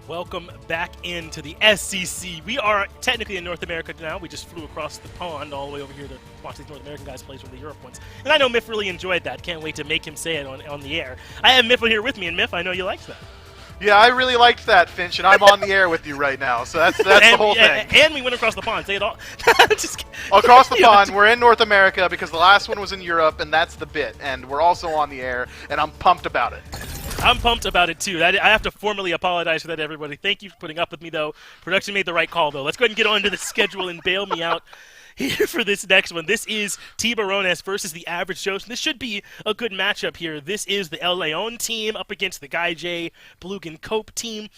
Welcome back into the SCC. We are technically in North America now. We just flew across the pond all the way over here to watch these North American guys play from the Europe ones. And I know Miff really enjoyed that. Can't wait to make him say it on the air. I have Miff here with me, and Miff, I know you liked that. Yeah, I really liked that, Finch, and I'm on the air with you right now, so that's the whole thing. And we went across the pond. Say it all. Just across the pond, we're in North America because the last one was in Europe, and that's the bit. And we're also on the air, and I'm pumped about it. I'm pumped about it, too. I have to formally apologize for that, everybody. Thank you for putting up with me, though. Production made the right call, though. Let's go ahead and get on to the schedule and bail me out here for this next one. This is Tiburones versus the Average Joes. This should be a good matchup here. This is the El Leon team up against the Guy J Blugan Cope team.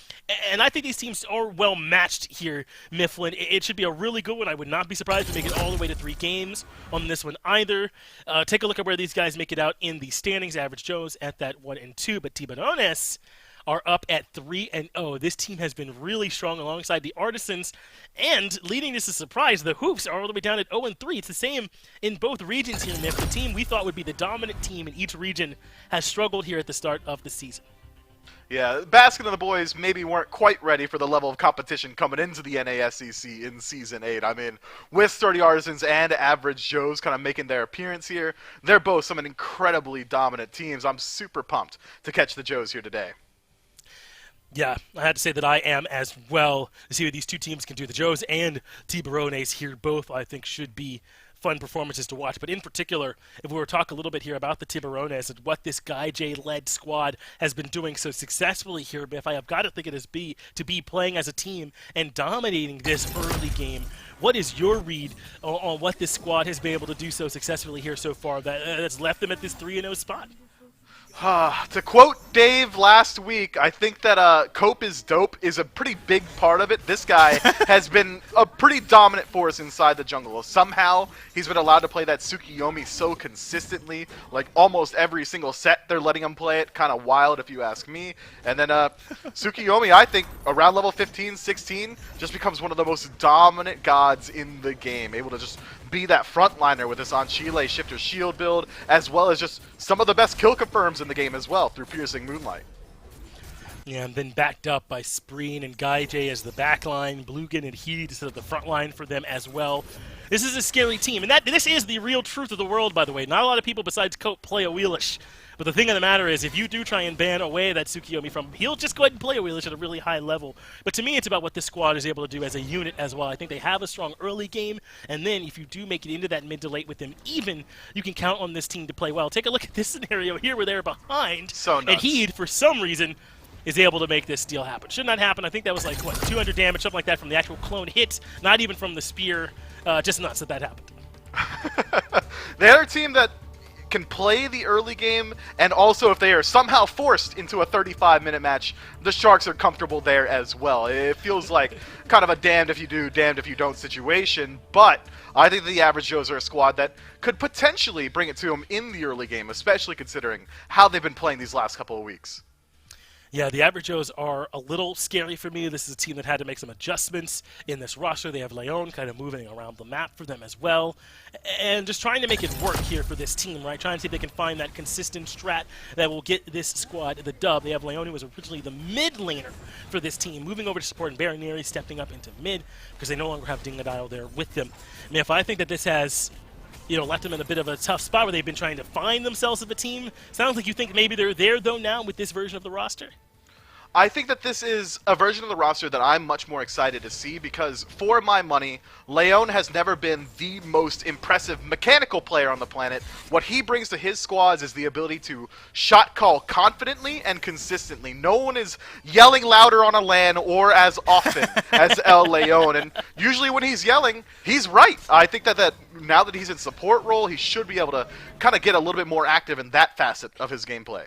And I think these teams are well matched here, Mifflin. It should be a really good one. I would not be surprised to make it all the way to 3 games on this one either. Take a look at where these guys make it out in the standings. Average Joes at that 1-2, but Tiburones are up at 3-0. This team has been really strong alongside the Artisans, and leading this as a surprise, the Hoops are all the way down at 0-3. It's the same in both regions here, Miff. The team we thought would be the dominant team in each region has struggled here at the start of the season. Yeah, Basket and the boys maybe weren't quite ready for the level of competition coming into the NASCC in Season 8. I mean, with Sturdy Artisans and Average Joes kind of making their appearance here, they're both some incredibly dominant teams. I'm super pumped to catch the Joes here today. Yeah, I had to say that I am as well to see what these two teams can do. The Joes and Tiburones here both, I think, should be fun performances to watch. But in particular, if we were to talk a little bit here about the Tiburones and what this Guy J-led squad has been doing so successfully here, Biff, I have got to think it is to be playing as a team and dominating this early game. What is your read on what this squad has been able to do so successfully here so far that's left them at this 3-0 spot? To quote Dave last week, I think that Cope is dope is a pretty big part of it. This guy has been a pretty dominant force inside the jungle. Somehow, he's been allowed to play that Tsukiyomi so consistently. Like, almost every single set, they're letting him play it. Kind of wild, if you ask me. And then Tsukiyomi, I think, around level 15, 16, just becomes one of the most dominant gods in the game. Able to just be that frontliner with this on-Chile Shifter Shield build, as well as just some of the best kill confirms in the game as well through Piercing Moonlight. Yeah, and then backed up by Spreen and Guy J as the backline, Blugan and he to set up the front line for them as well. This is a scary team, and this is the real truth of the world, by the way. Not a lot of people besides Cope play a Wheelish. But the thing of the matter is, if you do try and ban away that Tsukiyomi from, he'll just go ahead and play a Wheelish at a really high level. But to me, it's about what this squad is able to do as a unit as well. I think they have a strong early game, and then if you do make it into that mid to late with them even, you can count on this team to play well. Take a look at this scenario here where they're behind, so nuts. And he, for some reason, is able to make this deal happen. Should not happen. I think that was like, what, 200 damage, something like that from the actual clone hit, not even from the spear. Just nuts that happened. The other team that can play the early game, and also if they are somehow forced into a 35-minute match, the Sharks are comfortable there as well. It feels like kind of a damned if you do, damned if you don't situation, but I think the Average Joes are a squad that could potentially bring it to them in the early game, especially considering how they've been playing these last couple of weeks. Yeah, the Average Joes are a little scary for me. This is a team that had to make some adjustments in this roster. They have Leon kind of moving around the map for them as well. And just trying to make it work here for this team, right? Trying to see if they can find that consistent strat that will get this squad the dub. They have Leon, who was originally the mid laner for this team, moving over to support, and Baroneri stepping up into mid because they no longer have Dingadile there with them. And if I think that this has left them in a bit of a tough spot where they've been trying to find themselves as a team. Sounds like you think maybe they're there, though, now with this version of the roster? I think that this is a version of the roster that I'm much more excited to see because, for my money, Leon has never been the most impressive mechanical player on the planet. What he brings to his squads is the ability to shot call confidently and consistently. No one is yelling louder on a LAN or as often as El Leon, and usually when he's yelling, he's right. I think that now that he's in support role, he should be able to kind of get a little bit more active in that facet of his gameplay.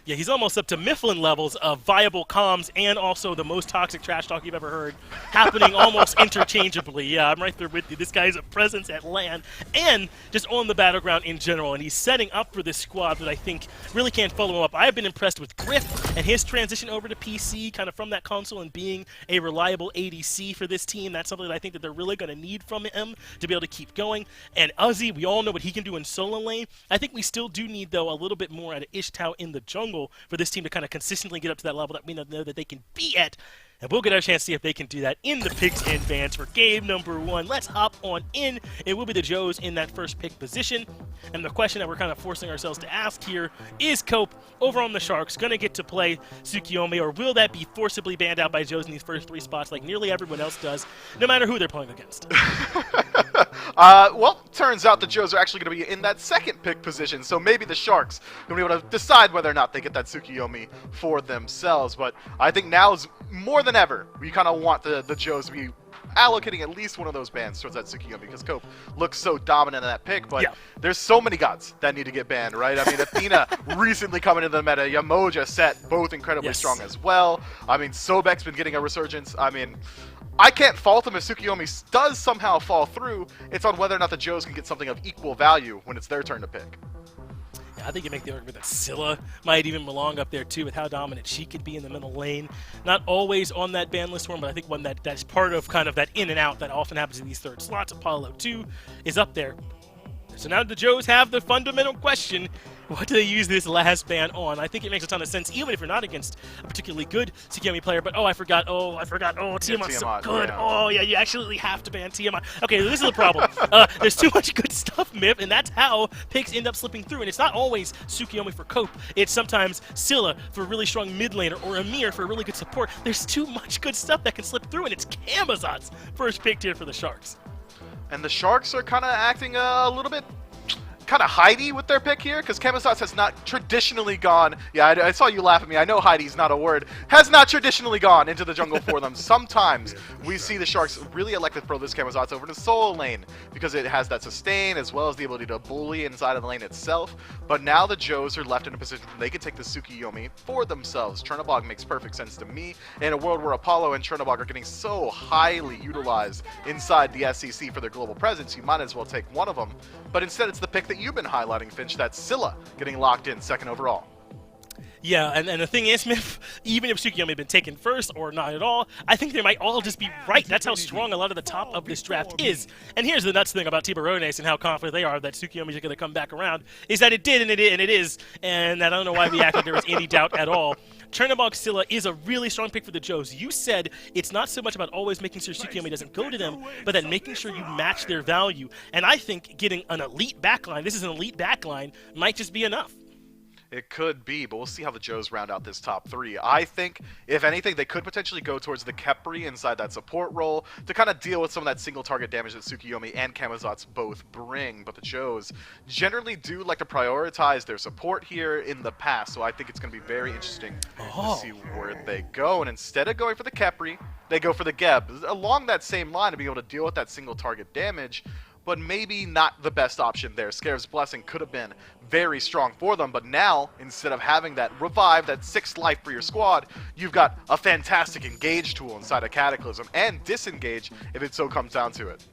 Yeah, he's almost up to Mifflin levels of viable comms and also the most toxic trash talk you've ever heard, happening almost interchangeably. Yeah, I'm right there with you. This guy's a presence at LAN and just on the battleground in general, and he's setting up for this squad that I think really can't follow him up. I have been impressed with Griff and his transition over to PC, kind of from that console and being a reliable ADC for this team. That's something that I think that they're really going to need from him to be able to keep going. And Uzi, we all know what he can do in solo lane. I think we still do need, though, a little bit more out of Ishtao in the jungle. jungle for this team to kind of consistently get up to that level that we know that they can be at. And we'll get our chance to see if they can do that in the picks and bans for game number 1. Let's hop on in. It will be the Joes in that first pick position. And the question that we're kind of forcing ourselves to ask here is Cope over on the Sharks going to get to play Tsukiyomi, or will that be forcibly banned out by Joes in these first 3 spots like nearly everyone else does, no matter who they're playing against? Well, turns out the Joes are actually going to be in that second pick position, so maybe the Sharks going to be able to decide whether or not they get that Tsukiyomi for themselves. But I think now is more than ever, we kind of want the Joes to be allocating at least one of those bans towards that Tsukiyomi, because Cope looks so dominant in that pick, but there's so many gods that need to get banned, right? I mean, Athena recently coming into the meta, Yamoja Set, both incredibly strong as well. I mean, Sobek's been getting a resurgence. I mean, I can't fault him if Tsukiyomi does somehow fall through. It's on whether or not the Joes can get something of equal value when it's their turn to pick. I think you make the argument that Scylla might even belong up there too, with how dominant she could be in the middle lane. Not always on that ban list form, but I think one that's part of kind of that in and out that often happens in these third slots. Apollo 2 is up there. So now the Joes have the fundamental question: what do they use this last ban on? I think it makes a ton of sense, even if you're not against a particularly good Tsukiyomi player. But I forgot. Tiamat's so good. Yeah. Oh, yeah, you absolutely have to ban Tiamat. Okay, this is the problem. There's too much good stuff, Mip, and that's how picks end up slipping through. And it's not always Tsukiyomi for Cope. It's sometimes Scylla for a really strong mid laner, or Amir for a really good support. There's too much good stuff that can slip through, and it's Camazot's first pick here for the Sharks. And the Sharks are kind of acting a little bit kind of Heidi with their pick here, because Camazotz has not traditionally gone, I saw you laugh at me, I know Heidi's not a word, has not traditionally gone into the jungle for them. Sometimes we see the Sharks really elect to throw this Camazotz over to solo lane, because it has that sustain as well as the ability to bully inside of the lane itself. But now the Joes are left in a position where they can take the Tsukiyomi for themselves. Chernobog makes perfect sense to me. In a world where Apollo and Chernobog are getting so highly utilized inside the SCC for their global presence, you might as well take one of them. But instead it's the pick that you've been highlighting, Finch, that's Scylla getting locked in second overall. Yeah, and the thing is, Miff, even if Tsukiyomi had been taken first or not at all, I think they might all just be right. That's how strong a lot of the top of this draft is. And here's the nuts thing about Tiburones and how confident they are that Tsukiyomi is going to come back around, is that it did, and it is. And I don't know why we act like there was any doubt at all. Chernobog Scylla is a really strong pick for the Joes. You said it's not so much about always making sure Tsukiyomi doesn't go to them, but that making sure you match their value. And I think getting an elite backline, this is an elite backline, might just be enough. It could be, but we'll see how the Joes round out this top 3. I think, if anything, they could potentially go towards the Khepri inside that support role to kind of deal with some of that single target damage that Tsukiyomi and Camazotz both bring. But the Joes generally do like to prioritize their support here in the past, so I think it's going to be very interesting to see where they go. And instead of going for the Khepri, they go for the Geb. Along that same line to be able to deal with that single target damage, but maybe not the best option there. Scarab's Blessing could have been very strong for them, but now, instead of having that revive, that 6th life for your squad, you've got a fantastic engage tool inside of Cataclysm, and disengage if it so comes down to it.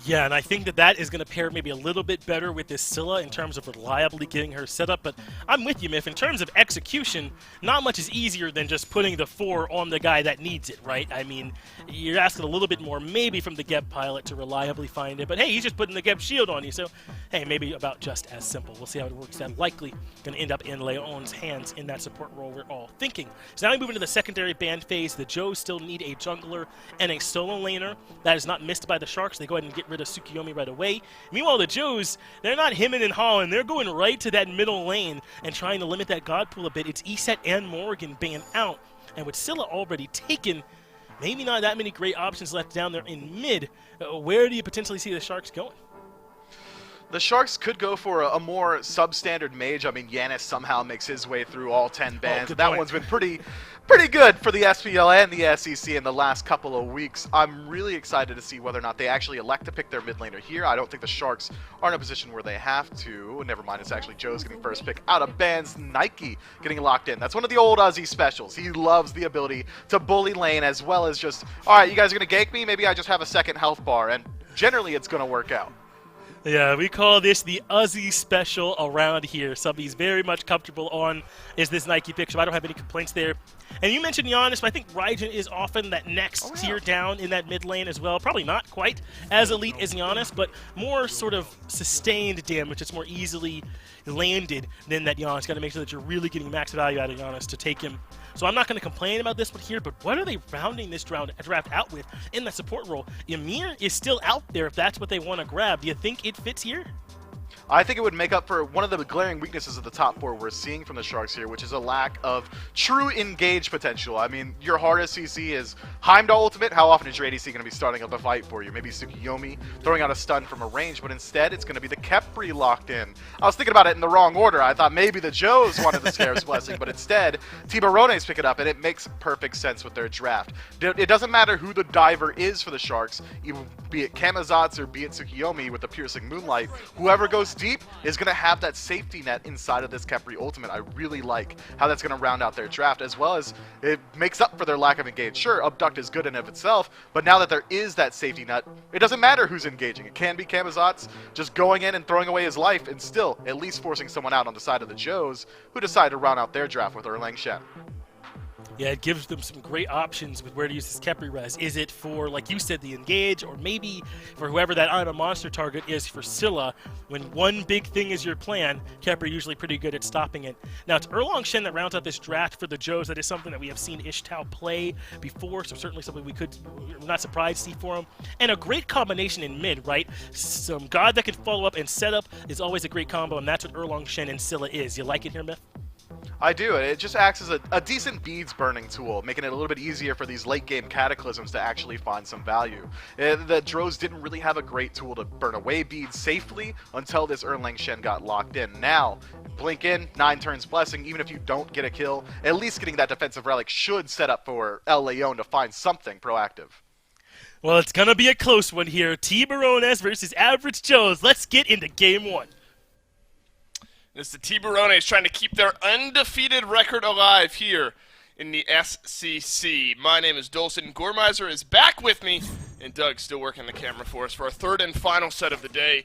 Yeah, and I think that is going to pair maybe a little bit better with this Scylla in terms of reliably getting her set up. But I'm with you, Miff. In terms of execution, not much is easier than just putting the 4 on the guy that needs it, right? I mean, you're asking a little bit more maybe from the Geb pilot to reliably find it. But hey, he's just putting the Geb shield on you. So, hey, maybe about just as simple. We'll see how it works. That's likely going to end up in Leon's hands in that support role we're all thinking. So now we move into the secondary ban phase. The Joes still need a jungler and a solo laner. That is not missed by the Sharks. They go ahead and get rid of Tsukiyomi right away. Meanwhile, the Joes, they're not hemming and hawing. They're going right to that middle lane and trying to limit that God pool a bit. It's Eset and Morgan banned out. And with Scylla already taken, maybe not that many great options left down there in mid. Where do you potentially see the Sharks going? The Sharks could go for a more substandard mage. I mean, Yanis somehow makes his way through all 10 bans. That one's been pretty good for the SPL and the SCC in the last couple of weeks. I'm really excited to see whether or not they actually elect to pick their mid laner here. I don't think the Sharks are in a position where they have to. Never mind, it's actually Joe's getting first pick out of bans. Nike getting locked in. That's one of the old Aussie specials. He loves the ability to bully lane as well as just, all right, you guys are going to gank me? Maybe I just have a second health bar. And generally, it's going to work out. Yeah, we call this the Aussie special around here. Something he's very much comfortable on is this Nike pick, so I don't have any complaints there. And you mentioned Giannis, but I think Raijin is often that next tier down in that mid lane as well. Probably not quite as elite as Giannis, but more sort of sustained damage. It's more easily landed than that Giannis. Got to make sure that you're really getting max value out of Giannis to take him. So I'm not going to complain about this one here, but what are they rounding this draft out with in that support role? Ymir is still out there if that's what they want to grab. Do you think it fits here? I think it would make up for one of the glaring weaknesses of the top four we're seeing from the Sharks here, which is a lack of true engage potential. I mean, your hardest CC is Heimdall ultimate. How often is your ADC going to be starting up a fight for you? Maybe Tsukiyomi throwing out a stun from a range, but instead it's going to be the Khepri locked in. I was thinking about it in the wrong order. I thought maybe the Joes wanted the Scarab's Blessing, but instead Tiburones pick it up, and it makes perfect sense with their draft. It doesn't matter who the diver is for the Sharks, be it Kamazatz or be it Tsukiyomi with the Piercing Moonlight. Whoever goes deep is going to have that safety net inside of this Khepri ultimate. I really like how that's going to round out their draft, as well as it makes up for their lack of engage. Sure, Abduct is good in of itself, but now that there is that safety net, it doesn't matter who's engaging. It can be Kamazatz just going in and throwing away his life and still at least forcing someone out on the side of the Joes, who decide to round out their draft with Erlang Shen. Yeah, it gives them some great options with where to use this Khepri res. Is it for, like you said, the engage, or maybe for whoever that I'm a monster target is for Scylla? When one big thing is your plan, Khepri usually pretty good at stopping it. Now, it's Erlang Shen that rounds out this draft for the Joes. That is something that we have seen Ishtao play before, so certainly something we're not surprised to see for him. And a great combination in mid, right? Some God that can follow up and set up is always a great combo, and that's what Erlang Shen and Scylla is. You like it here, Myth? I do. It just acts as a decent beads burning tool, making it a little bit easier for these late game cataclysms to actually find some value. The Drows didn't really have a great tool to burn away beads safely until this Erlang Shen got locked in. Now, blink in, 9 turns blessing, even if you don't get a kill, at least getting that defensive relic should set up for El Leon to find something proactive. Well, it's going to be a close one here. Tiburones versus Average Joes. Let's get into game one. This is the Tiburones trying to keep their undefeated record alive here in the SCC. My name is Dolson. Gormizer is back with me, and Doug's still working the camera for us for our third and final set of the day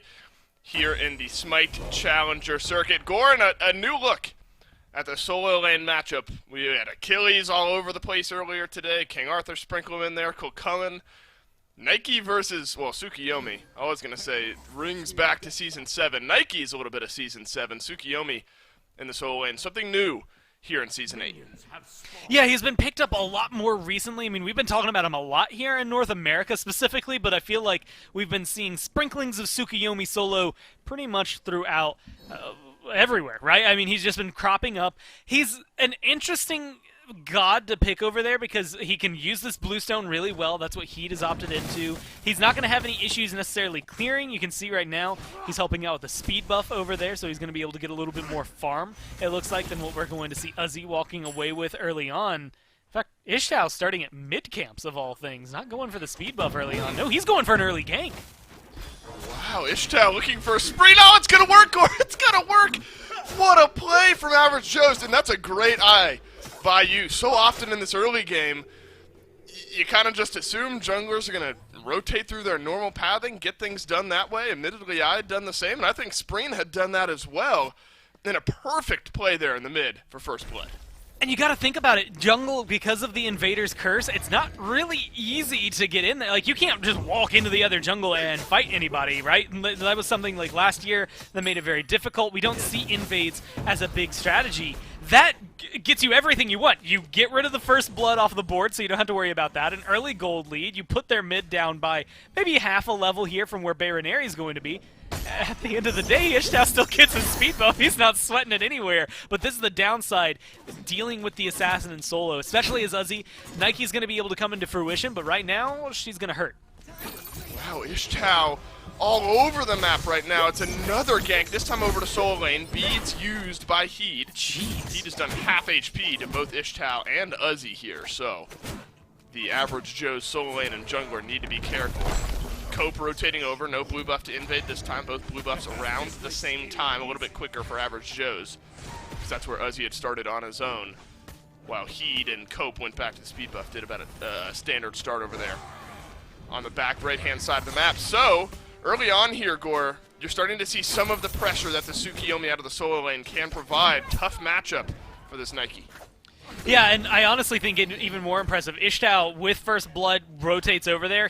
here in the Smite Challenger Circuit. Goran, a new look at the solo lane matchup. We had Achilles all over the place earlier today. King Arthur sprinkle in there. Kilcullen. Nike versus, well, Tsukiyomi. I was going to say, rings back to Season 7. Nike's a little bit of Season 7. Tsukiyomi in the solo lane. Something new here in Season 8. Yeah, he's been picked up a lot more recently. I mean, we've been talking about him a lot here in North America specifically, but I feel like we've been seeing sprinklings of Tsukiyomi solo pretty much throughout everywhere, right? I mean, he's just been cropping up. He's an interesting God to pick over there because he can use this bluestone really well. That's what Heat has opted into. He's not going to have any issues necessarily clearing. You can see right now he's helping out with the speed buff over there, so he's going to be able to get a little bit more farm, it looks like, than what we're going to see Uzi walking away with early on. In fact, Ishtao starting at mid camps of all things, not going for the speed buff early on. No, he's going for an early gank. Wow, Ishtao looking for a spree. No, it's going to work, Gore. It's going to work. What a play from Average Joe's, and that's a great eye by you. So often in this early game, you kind of just assume junglers are going to rotate through their normal pathing, get things done that way. Admittedly, I had done the same, and I think Spreen had done that as well. And a perfect play there in the mid for first blood. And you got to think about it, jungle, because of the Invader's Curse, it's not really easy to get in there. Like, you can't just walk into the other jungle and fight anybody, right? And that was something like last year that made it very difficult. We don't see invades as a big strategy. That gets you everything you want. You get rid of the first blood off the board, so you don't have to worry about that. An early gold lead. You put their mid down by maybe half a level here from where Baroneri is going to be. At the end of the day, Ishtao still gets his speed buff. He's not sweating it anywhere. But this is the downside, dealing with the assassin in solo, especially as Uzi. Nike's going to be able to come into fruition, but right now, she's going to hurt. Wow, Ishtao all over the map right now. It's another gank, this time over to solo lane. Beads used by Heat. Jeez. Heat has done half HP to both Ishtao and Uzi here, so the Average Joe's solo lane and jungler need to be careful. Cope rotating over, no blue buff to invade this time. Both blue buffs around the same time, a little bit quicker for Average Joe's, because that's where Uzi had started on his own, while Heat and Cope went back to the speed buff, did about a standard start over there on the back right-hand side of the map. So, early on here, Gore, you're starting to see some of the pressure that the Tsukiyomi out of the solo lane can provide. Tough matchup for this Nike. Yeah, and I honestly think even more impressive. Ishtao, with First Blood, rotates over there.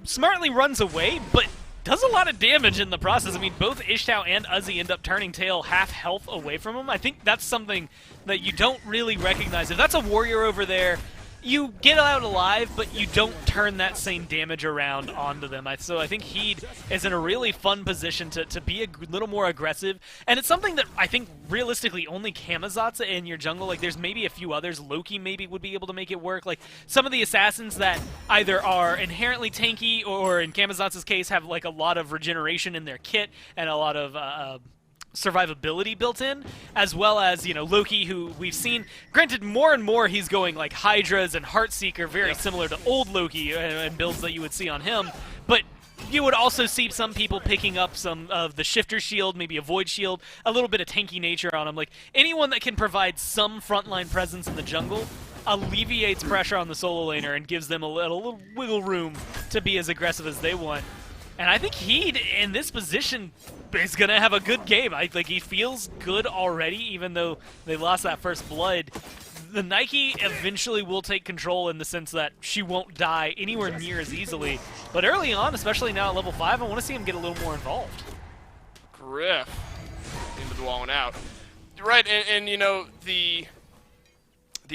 Smartly runs away, but does a lot of damage in the process. I mean, both Ishtao and Uzi end up turning tail half health away from him. I think that's something that you don't really recognize. If that's a warrior over there, you get out alive, but you don't turn that same damage around onto them. So I think Heed is in a really fun position to be a little more aggressive, and it's something that I think realistically only Kamazat's in your jungle. Like, there's maybe a few others. Loki maybe would be able to make it work. Like, some of the assassins that either are inherently tanky or, in Kamazat's case, have like a lot of regeneration in their kit and a lot of survivability built in, as well as, you know, Loki, who we've seen, granted, more and more he's going like Hydras and Heartseeker, very similar to old Loki and builds that you would see on him, but you would also see some people picking up some of the Shifter Shield, maybe a Void Shield, a little bit of tanky nature on him. Like, anyone that can provide some frontline presence in the jungle alleviates pressure on the solo laner and gives them a little wiggle room to be as aggressive as they want. And I think Heed, in this position, is going to have a good game. He feels good already, even though they lost that First Blood. The Nike eventually will take control in the sense that she won't die anywhere near as easily. But early on, especially now at level 5, I want to see him get a little more involved. Griff into the wall and out. Right, and you know, the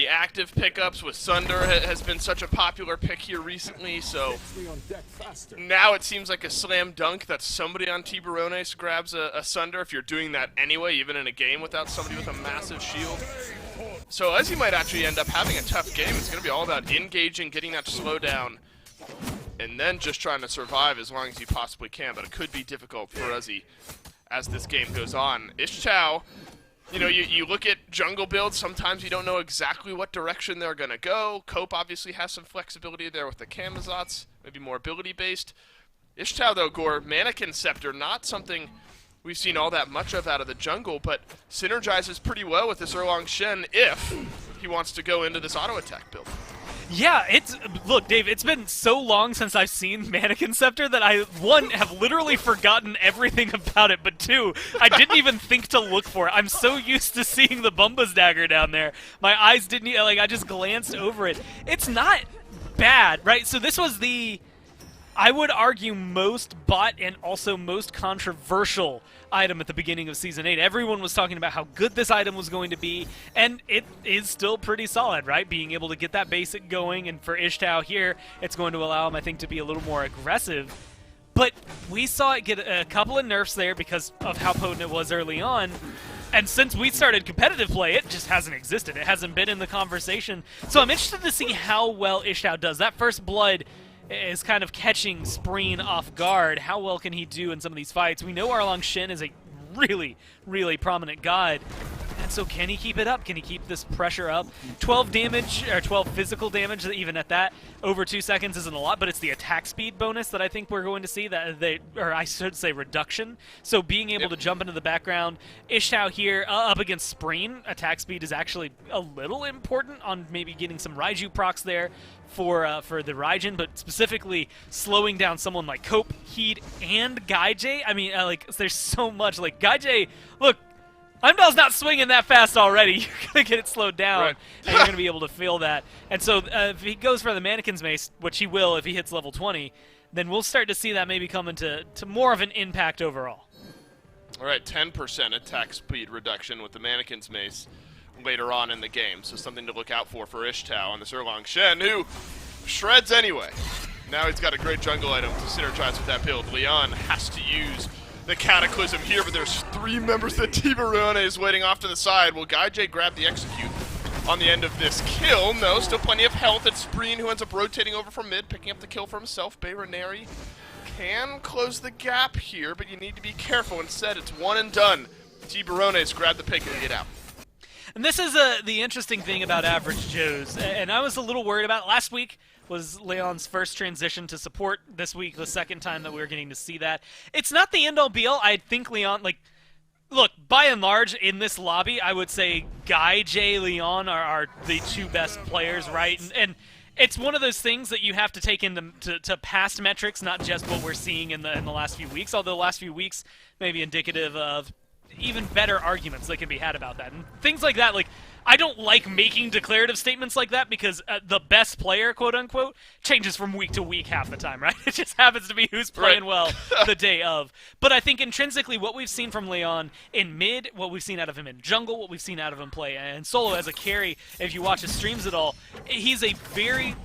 active pickups with Sunder has been such a popular pick here recently, so now it seems like a slam dunk that somebody on Tiburones grabs a Sunder if you're doing that anyway, even in a game without somebody with a massive shield. So Uzi might actually end up having a tough game. It's going to be all about engaging, getting that slow down, and then just trying to survive as long as you possibly can, but it could be difficult for Uzi as this game goes on. Ishtao, you know, you look at jungle builds, sometimes you don't know exactly what direction they're going to go. Cope obviously has some flexibility there with the Kamazats, maybe more ability-based. Ishtao, though, Gore, Mannequin Scepter, not something we've seen all that much of out of the jungle, but synergizes pretty well with this Erlang Shen if he wants to go into this auto-attack build. Yeah, look, Dave, it's been so long since I've seen Mannequin Scepter that I, one, have literally forgotten everything about it, but two, I didn't even think to look for it. I'm so used to seeing the Bumba's Dagger down there. My eyes didn't, I just glanced over it. It's not bad, right? So this was the, I would argue, most bought and also most controversial item at the beginning of Season 8. Everyone was talking about how good this item was going to be, and it is still pretty solid, right? Being able to get that basic going, and for Ishtao here, it's going to allow him, I think, to be a little more aggressive. But we saw it get a couple of nerfs there because of how potent it was early on, and since we started competitive play, it just hasn't existed. It hasn't been in the conversation. So I'm interested to see how well Ishtao does. That First Blood is kind of catching Spreen off guard. How well can he do in some of these fights? We know Erlang Shen is a really, really prominent god. And so can he keep it up? Can he keep this pressure up? 12 damage, or 12 physical damage, even at that, over 2 seconds isn't a lot, but it's the attack speed bonus that I think we're going to see, or I should say reduction. So being able to jump into the background. Ishtao here, up against Spreen, attack speed is actually a little important on maybe getting some Raiju procs there for the Raijin, but specifically slowing down someone like Cope, Heed, and Gaijay. I mean, there's so much. Like, Gaijay, look, Heimdall's not swinging that fast already. You're going to get it slowed down, right. And you're going to be able to feel that. And so if he goes for the Mannequin's Mace, which he will if he hits level 20, then we'll start to see that maybe come into more of an impact overall. All right, 10% attack speed reduction with the Mannequin's Mace later on in the game, so something to look out for Ishtao on this Erlang Shen, who shreds anyway. Now he's got a great jungle item to synergize with that build. Leon has to use the Cataclysm here, but there's 3 members of Tiburones waiting off to the side. Will Gaijay grab the execute on the end of this kill? No, still plenty of health. It's Spreen who ends up rotating over from mid, picking up the kill for himself. Bayroneri can close the gap here, but you need to be careful. Instead, it's one and done. Tiburones grab the pick and get out. And this is the interesting thing about Average Joes, and I was a little worried about it. Last week was Leon's first transition to support. This week, the second time that we were getting to see that. It's not the end-all be-all. I think Leon, look, by and large, in this lobby, I would say Gaijay, Leon are the 2 best players, right? And it's one of those things that you have to take into to past metrics, not just what we're seeing in the last few weeks, although the last few weeks may be indicative of even better arguments that can be had about that. And things like that, like, I don't like making declarative statements like that because the best player, quote unquote, changes from week to week half the time, right? It just happens to be who's playing well the day of. But I think intrinsically what we've seen from Leon in mid, what we've seen out of him in jungle, what we've seen out of him play and solo as a carry, if you watch his streams at all, he's a very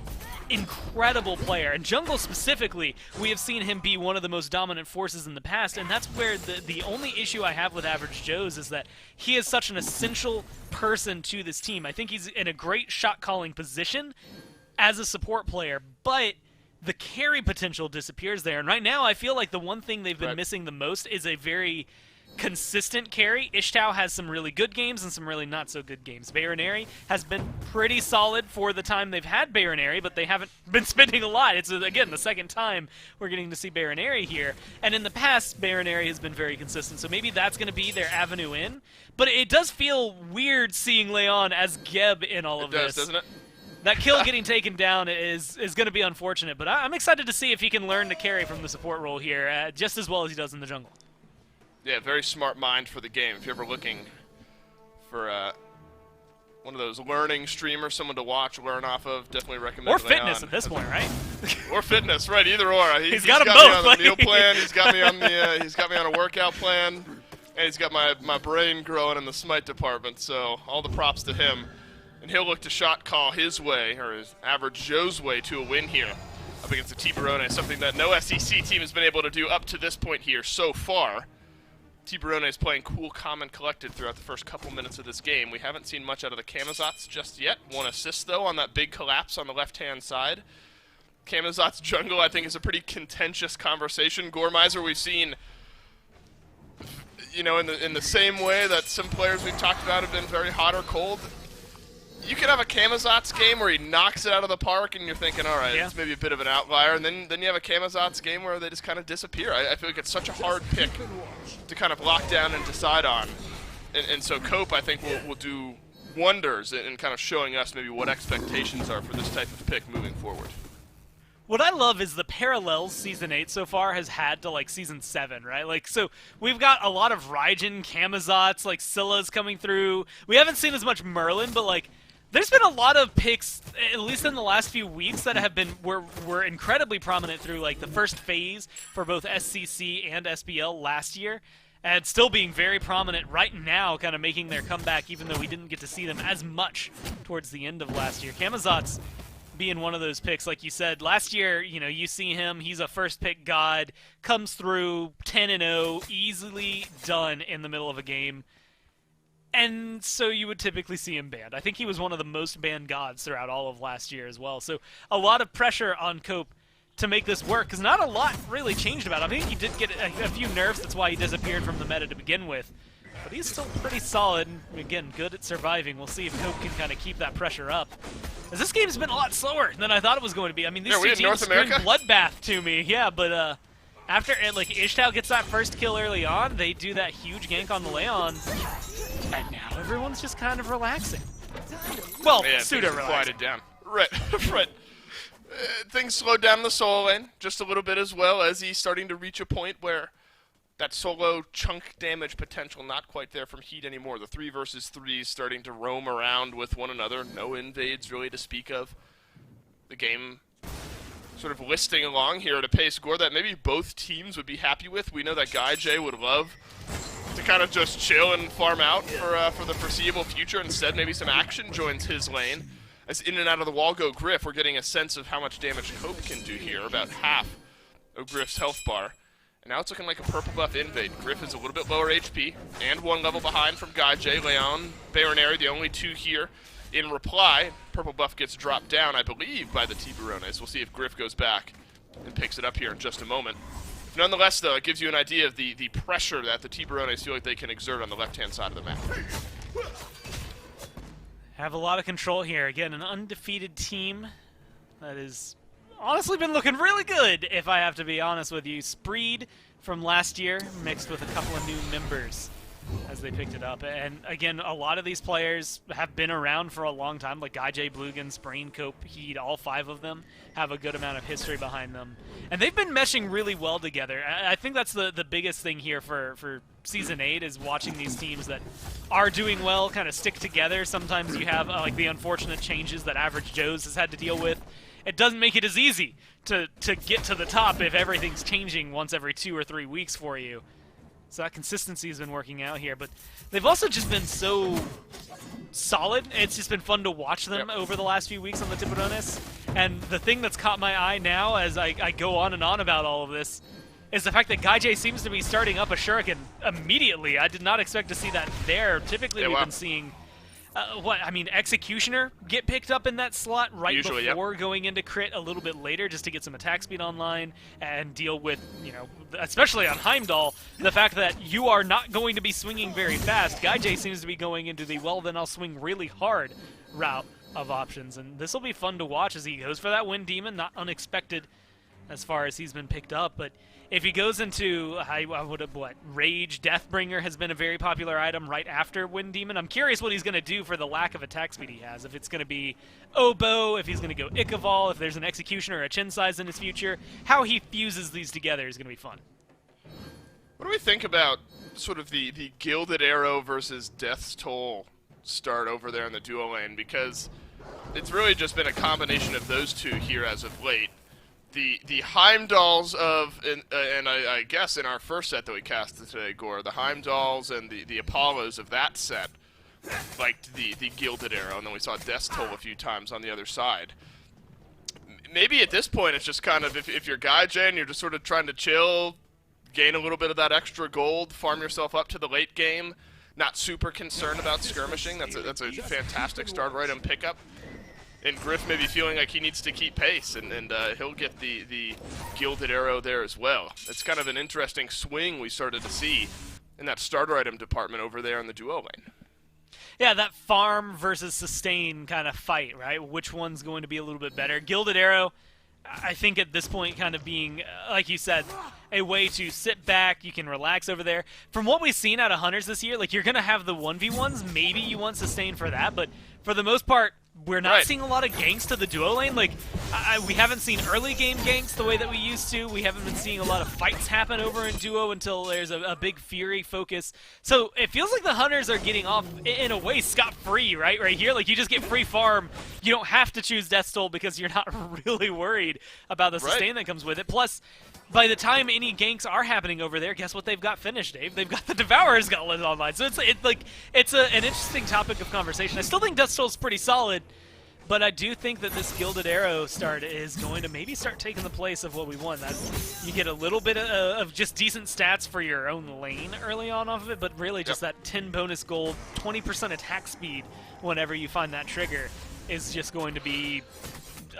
incredible player. And jungle specifically, we have seen him be one of the most dominant forces in the past, and that's where the only issue I have with Average Joe's is that he is such an essential person to this team. I think he's in a great shot calling position as a support player, but the carry potential disappears there. And right now I feel like the one thing they've been missing the most is a very consistent carry. Ishtao has some really good games and some really not so good games. Baronary has been pretty solid for the time they've had Baronary, but they haven't been spending a lot. It's, again, the second time we're getting to see Baronary here. And in the past, Baronary has been very consistent, so maybe that's going to be their avenue in. But it does feel weird seeing Leon as Geb in all of this. Doesn't it? That kill getting taken down is going to be unfortunate, but I'm excited to see if he can learn to carry from the support role here just as well as he does in the jungle. Yeah, very smart mind for the game. If you're ever looking for one of those learning streamers, someone to watch, learn off of, definitely recommend Or Leon. fitness at this point, right? Or fitness, right? Either or. He's got them me both, on the like- meal plan. He's got me on the. He's got me on a workout plan, and he's got my brain growing in the smite department. So all the props to him, and he'll look to shot call his way, or his Average Joe's way, to a win here up against the Tiburones. Something that no SCC team has been able to do up to this point here so far. Tiburones playing cool, calm, and collected throughout the first couple minutes of this game. We haven't seen much out of the Camazotz just yet. One assist, though, on that big collapse on the left-hand side. Camazotz jungle, I think, is a pretty contentious conversation. Gormizer, we've seen, you know, in the same way that some players we've talked about have been very hot or cold. You could have a Camazotz game where he knocks it out of the park, and you're thinking, all right, it's maybe a bit of an outlier, and then you have a Camazotz game where they just kind of disappear. I feel like it's such a hard pick to kind of lock down and decide on. And so Cope, I think, will do wonders in kind of showing us maybe what expectations are for this type of pick moving forward. What I love is the parallels Season 8 so far has had to, like, Season 7, right? Like, so we've got a lot of Raijin, Camazotz, like, Scylla's coming through. We haven't seen as much Merlin, but, like, there's been a lot of picks, at least in the last few weeks, that have been were incredibly prominent through like the first phase for both SCC and SPL last year, and still being very prominent right now, kind of making their comeback, even though we didn't get to see them as much towards the end of last year. Camazotz being one of those picks, like you said, last year, you know, you see him, he's a first pick god, comes through 10-0, easily done in the middle of a game. And so you would typically see him banned. I think he was one of the most banned gods throughout all of last year as well. So a lot of pressure on Cope to make this work, because not a lot really changed about him. I think he did get a few nerfs, that's why he disappeared from the meta to begin with. But he's still pretty solid, and again, good at surviving. We'll see if Cope can kind of keep that pressure up. As this game's been a lot slower than I thought it was going to be. I mean, these two teams screamed bloodbath to me, yeah, but after like Ishtao gets that first kill early on, they do that huge gank on the Leon. And now everyone's just kind of relaxing. Well, pseudo-relaxing. Quieted down. Right, right. Things slowed down in the solo lane just a little bit as well, as he's starting to reach a point where that solo chunk damage potential not quite there from Heat anymore. The 3 versus 3s starting to roam around with one another. No invades really to speak of. The game sort of listing along here at a pace score that maybe both teams would be happy with. We know that Guy J would love to kind of just chill and farm out for the foreseeable future. Instead, maybe some action joins his lane. As in and out of the wall go Griff, we're getting a sense of how much damage Cope can do here, about half of Griff's health bar. And now it's looking like a purple buff invade. Griff is a little bit lower HP, and 1 level behind from Guy J. Leon, Baronary, the only 2 here. In reply, purple buff gets dropped down, I believe, by the Tiburones. We'll see if Griff goes back and picks it up here in just a moment. Nonetheless, though, it gives you an idea of the pressure that the Tiburones feel like they can exert on the left-hand side of the map. Have a lot of control here. Again, an undefeated team that has honestly been looking really good, if I have to be honest with you. Spreed from last year mixed with a couple of new members as they picked it up. And again, a lot of these players have been around for a long time, like Guy J, Blugan, Sprain, Cope, Heat, all 5 of them have a good amount of history behind them. And they've been meshing really well together. I think that's the biggest thing here for Season 8 is watching these teams that are doing well kind of stick together. Sometimes you have like the unfortunate changes that Average Joe's has had to deal with. It doesn't make it as easy to get to the top if everything's changing once every 2 or 3 weeks for you. So that consistency has been working out here, but they've also just been so solid. It's just been fun to watch them over the last few weeks on the Tiburones. And the thing that's caught my eye now as I go on and on about all of this is the fact that Gaijay seems to be starting up a Shuriken immediately. I did not expect to see that there. Typically, we've been seeing Executioner get picked up in that slot right before going into crit a little bit later just to get some attack speed online and deal with, especially on Heimdall, the fact that you are not going to be swinging very fast. Gaijay seems to be going into the, well, then I'll swing really hard route of options, and this will be fun to watch as he goes for that Wind Demon. Not unexpected as far as he's been picked up, but if he goes into, Rage Deathbringer has been a very popular item right after Wind Demon. I'm curious what he's going to do for the lack of attack speed he has. If it's going to be Oboe, if he's going to go Ichabal, if there's an Executioner or a Chin Size in his future. How he fuses these together is going to be fun. What do we think about sort of the Gilded Arrow versus Death's Toll start over there in the duo lane? Because it's really just been a combination of those two here as of late. The Heimdalls of, and I guess in our first set that we casted today, Gore, the Heimdalls and the Apollos of that set liked the Gilded Arrow, and then we saw Death's Toll a few times on the other side. Maybe at this point it's just kind of, if you're Gaijay and you're just sort of trying to chill, gain a little bit of that extra gold, farm yourself up to the late game, not super concerned about skirmishing, that's a fantastic starter item pickup. And Griff may be feeling like he needs to keep pace, and he'll get the Gilded Arrow there as well. It's kind of an interesting swing we started to see in that starter item department over there in the duo lane. Yeah, that farm versus sustain kind of fight, right? Which one's going to be a little bit better? Gilded Arrow, I think at this point kind of being, like you said, a way to sit back, you can relax over there. From what we've seen out of Hunters this year, like you're going to have the 1v1s, maybe you want sustain for that, but for the most part, we're not seeing a lot of ganks to the duo lane. Like, we haven't seen early game ganks the way that we used to. We haven't been seeing a lot of fights happen over in duo until there's a big Fury focus. So it feels like the Hunters are getting off, in a way, scot-free, right? Right here, like you just get free farm. You don't have to choose Death's Toll because you're not really worried about the sustain that comes with it. Plus, by the time any ganks are happening over there, guess what they've got finished, Dave? They've got the Devourer's Gauntlet online. So it's an interesting topic of conversation. I still think Death's Toll's pretty solid, but I do think that this Gilded Arrow start is going to maybe start taking the place of what we want. That you get a little bit of just decent stats for your own lane early on off of it, but really just that 10 bonus gold, 20% attack speed whenever you find that trigger is just going to be,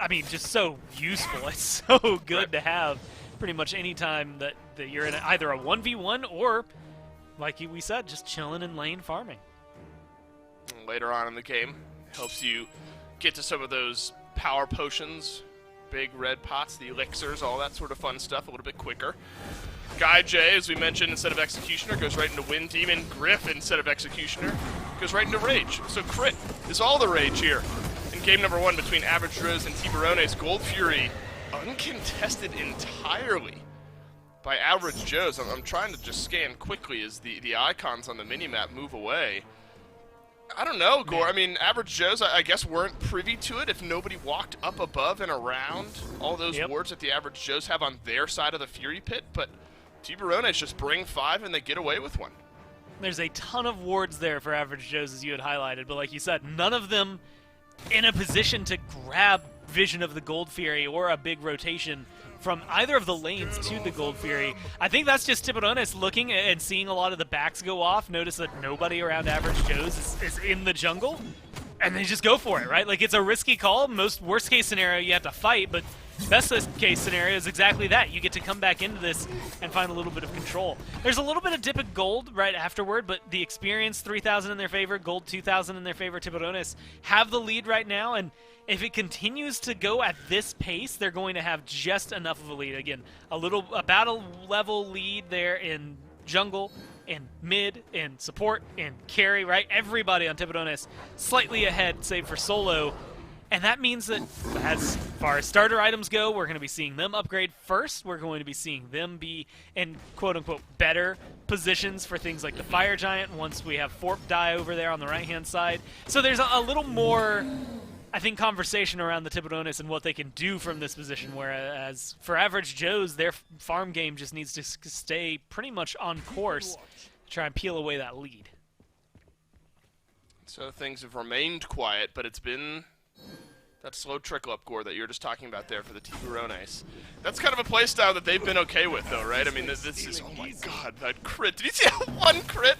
I mean, just so useful. It's so good to have pretty much any time that you're in either a 1v1 or, like we said, just chilling in lane farming. Later on in the game, helps you get to some of those power potions, big red pots, the elixirs, all that sort of fun stuff a little bit quicker. Gaijay, as we mentioned, instead of Executioner, goes right into Wind Demon. Griff, instead of Executioner, goes right into Rage. So crit is all the rage here in game number 1 between Average Joe's and Tiburones. Gold Fury uncontested entirely by Average Joe's. I'm trying to just scan quickly as the icons on the minimap move away. I don't know, Gore. I mean, Average Joe's, I guess, weren't privy to it if nobody walked up above and around all those wards that the Average Joe's have on their side of the Fury Pit, but Tiburones just bring 5 and they get away with one. There's a ton of wards there for Average Joe's, as you had highlighted, but like you said, none of them in a position to grab vision of the Gold Fury or a big rotation from either of the lanes to the Gold Fury. I think that's just Tiburones looking and seeing a lot of the backs go off, notice that nobody around Average Joe's is in the jungle, and they just go for it, right? Like, it's a risky call. Most worst case scenario, you have to fight, but best case scenario is exactly that. You get to come back into this and find a little bit of control. There's a little bit of dip of gold right afterward, but the experience 3,000 in their favor, gold 2,000 in their favor. Tiburones have the lead right now, and if it continues to go at this pace, they're going to have just enough of a lead. Again, a battle level lead there in jungle, in mid, in support, in carry, right? Everybody on Tiburones slightly ahead, save for solo. And that means that as far as starter items go, we're going to be seeing them upgrade first. We're going to be seeing them be in quote-unquote better positions for things like the Fire Giant once we have Forp die over there on the right-hand side. So there's a little more, I think, conversation around the Tiburones and what they can do from this position, whereas for average Joes, their farm game just needs to stay pretty much on course to try and peel away that lead. So things have remained quiet, but it's been that slow trickle-up, Gore, that you're just talking about there for the Tiburones. That's kind of a playstyle that they've been okay with, though, right? I mean, this is, oh my god, that crit. Did you see that one crit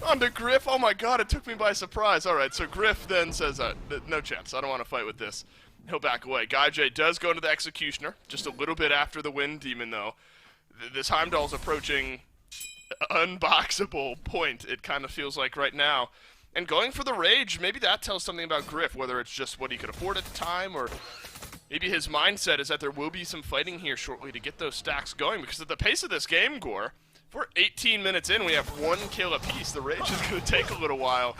onto Griff? Oh my god, it took me by surprise. All right, so Griff then says, no chance, I don't want to fight with this. He'll back away. Guy J does go into the Executioner, just a little bit after the Wind Demon, though. This Heimdall's approaching unboxable point, it kind of feels like right now. And going for the Rage, maybe that tells something about Griff, whether it's just what he could afford at the time, or maybe his mindset is that there will be some fighting here shortly to get those stacks going, because at the pace of this game, Gore, if we're 18 minutes in, we have 1 kill apiece. The Rage is going to take a little while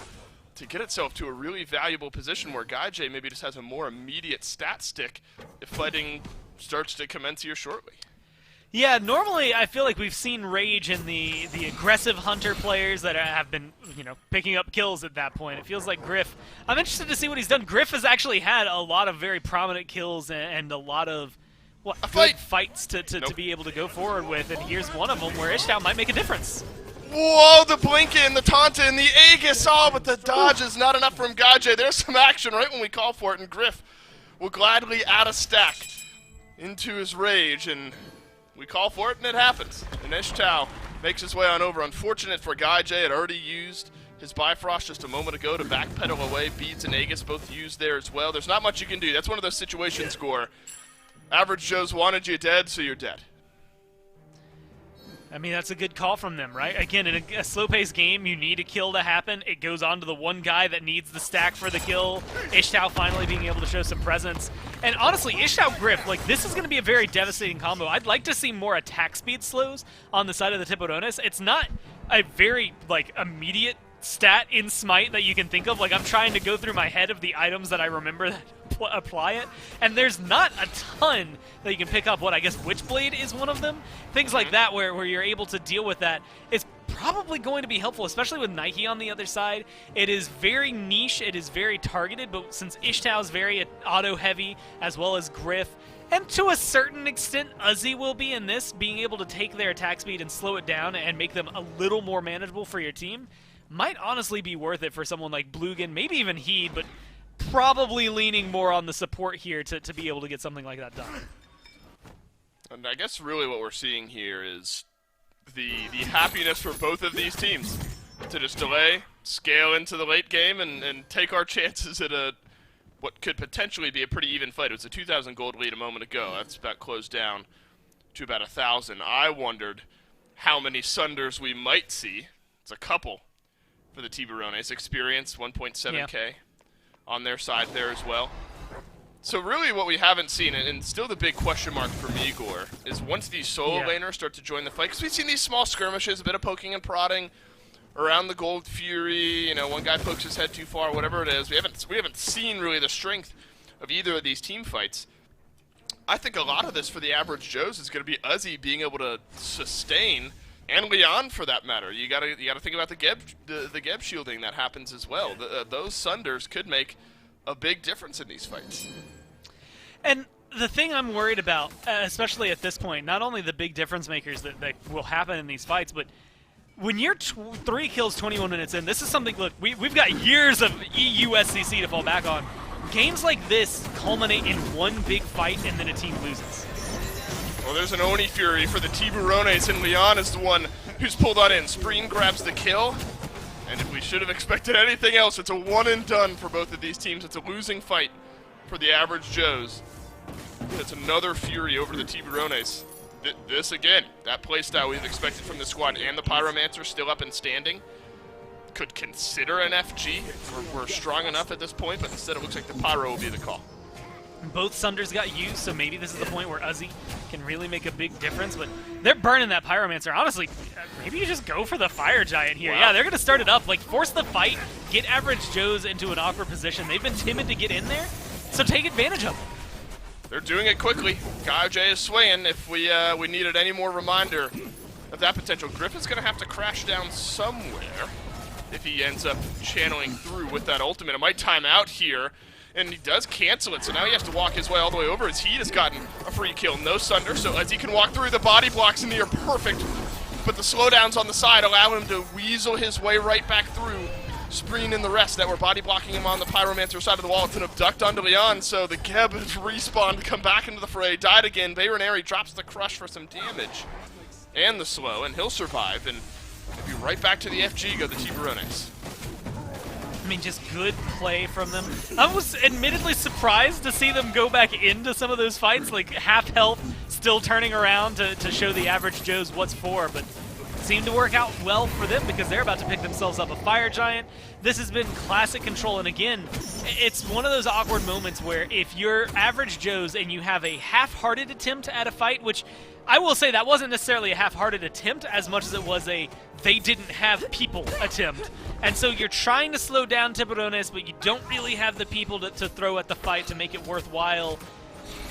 to get itself to a really valuable position where Guy J maybe just has a more immediate stat stick if fighting starts to commence here shortly. Yeah, normally I feel like we've seen Rage in the aggressive Hunter players that have been, picking up kills at that point. It feels like Griff. I'm interested to see what he's done. Griff has actually had a lot of very prominent kills and a lot of good fights to be able to go forward with, and here's one of them where Ishtal might make a difference. Whoa, the Blinkin, the Tauntaun, the Aegis, but the dodge is not enough from Gaje. There's some action right when we call for it, and Griff will gladly add a stack into his Rage, and we call for it, and it happens. And Ishtal makes his way on over. Unfortunate for Gaje, had already used his Bifrost just a moment ago to backpedal away. Beads and Aegis both used there as well. There's not much you can do. That's one of those situations, Gore. Average Joe's wanted you dead, so you're dead. I mean, that's a good call from them, right? Again, in a slow-paced game, you need a kill to happen. It goes on to the one guy that needs the stack for the kill. Ishtal finally being able to show some presence. And honestly, Ishtal Griff, this is going to be a very devastating combo. I'd like to see more attack speed slows on the side of the Tiburones. It's not a very, immediate stat in Smite that you can think of. I'm trying to go through my head of the items that I remember that apply it, and there's not a ton that you can pick up. I guess Witchblade is one of them. Things like that where you're able to deal with that is probably going to be helpful, especially with Nike on the other side. It is very niche, it is very targeted, but since Ishtal's very auto-heavy, as well as Griff, and to a certain extent, Uzi will be in this, being able to take their attack speed and slow it down and make them a little more manageable for your team, might honestly be worth it for someone like Blugan, maybe even Heed, but probably leaning more on the support here to be able to get something like that done. And I guess really what we're seeing here is the happiness for both of these teams to just delay, scale into the late game, and take our chances at what could potentially be a pretty even fight. It was a 2,000 gold lead a moment ago. That's about closed down to about 1,000. I wondered how many Sunders we might see. It's a couple for the Tiburones. Experience, 1.7k. Yeah. On their side there as well. So really what we haven't seen, and still the big question mark for me, Gore, is once these solo laners start to join the fight, because we've seen these small skirmishes, a bit of poking and prodding around the Gold Fury, one guy pokes his head too far, whatever it is. We haven't seen really the strength of either of these team fights. I think a lot of this for the average Joes is going to be Uzi being able to sustain, and Leon for that matter. You gotta think about the Geb shielding that happens as well. Those Sunders could make a big difference in these fights. And the thing I'm worried about, especially at this point, not only the big difference makers that will happen in these fights, but when you're 3 kills 21 minutes in, this is something, look, we've got years of EU SCC to fall back on. Games like this culminate in one big fight and then a team loses. Well, there's an Oni Fury for the Tiburones, and Leon is the one who's pulled on in. Spreen grabs the kill, and if we should have expected anything else, it's a one and done for both of these teams. It's a losing fight for the average Joes. It's another Fury over the Tiburones. This again, that playstyle we've expected from the squad, and the Pyromancer still up and standing. Could consider an FG. We're strong enough at this point, but instead it looks like the Pyro will be the call. Both Sunders got used, so maybe this is the point where Uzi can really make a big difference, but they're burning that Pyromancer. Honestly, maybe you just go for the Fire Giant here. Wow. Yeah, they're going to start it up, force the fight, get average Joes into an awkward position. They've been timid to get in there, So take advantage of it. They're doing it quickly. Gaijay is swaying. If we needed any more reminder of that potential, Griffin's going to have to crash down somewhere if he ends up channeling through with that ultimate. It might time out here, and he does cancel it, so now he has to walk his way all the way over. His Heat has gotten a free kill. No Sunder, so as he can walk through, the body blocks in the air perfect, but the slowdowns on the side allow him to weasel his way right back through. Spreen and the rest that were body blocking him on the Pyromancer side of the wall. It's an abduct onto Leon, so the Geb has respawned to come back into the fray. Died again. Bayronary drops the crush for some damage. And the slow, and he'll survive, and he'll be right back to the FG, go the Tiburones. I mean, just good play from them. I was admittedly surprised to see them go back into some of those fights, like half health, still turning around to show the average Joes what's for, but seemed to work out well for them because they're about to pick themselves up a Fire Giant. This has been classic control, and again, it's one of those awkward moments where if you're average Joes and you have a half-hearted attempt at a fight, which I will say that wasn't necessarily a half-hearted attempt as much as it was a they didn't have people attempt. And so you're trying to slow down Tiburones, but you don't really have the people to throw at the fight to make it worthwhile.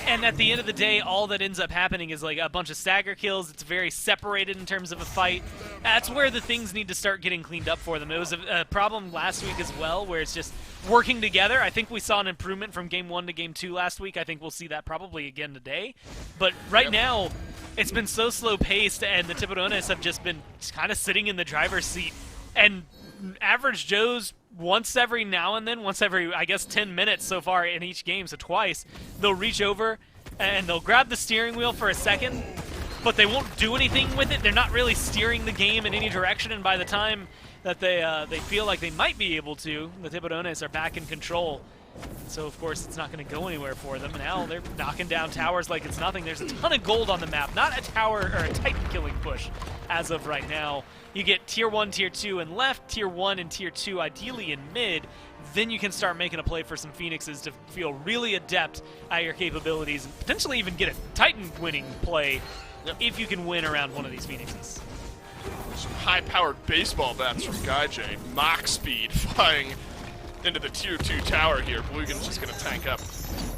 And at the end of the day, all that ends up happening is like a bunch of stagger kills. It's very separated in terms of a fight. That's where the things need to start getting cleaned up for them. It was a problem last week as well, where it's just working together. I think we saw an improvement from Game 1 to Game 2 last week. I think we'll see that probably again today. But right now, it's been so slow-paced, and the Tiburones have just been kind of sitting in the driver's seat. And average Joes, once every now and then, once every, I guess, 10 minutes so far in each game, so twice, they'll reach over and they'll grab the steering wheel for a second, but they won't do anything with it. They're not really steering the game in any direction, and by the time that they feel like they might be able to, the Tiburones are back in control. So, of course, it's not going to go anywhere for them. Now they're knocking down towers like it's nothing. There's a ton of gold on the map. Not a tower or a Titan killing push as of right now. You get Tier 1, Tier 2 in left, Tier 1 and Tier 2 ideally in mid. Then you can start making a play for some Phoenixes to feel really adept at your capabilities and potentially even get a Titan winning play if you can win around one of these Phoenixes. Some high-powered baseball bats from Gaijay. Mach speed flying into the Tier 2 tower here. Bluegan's just going to tank up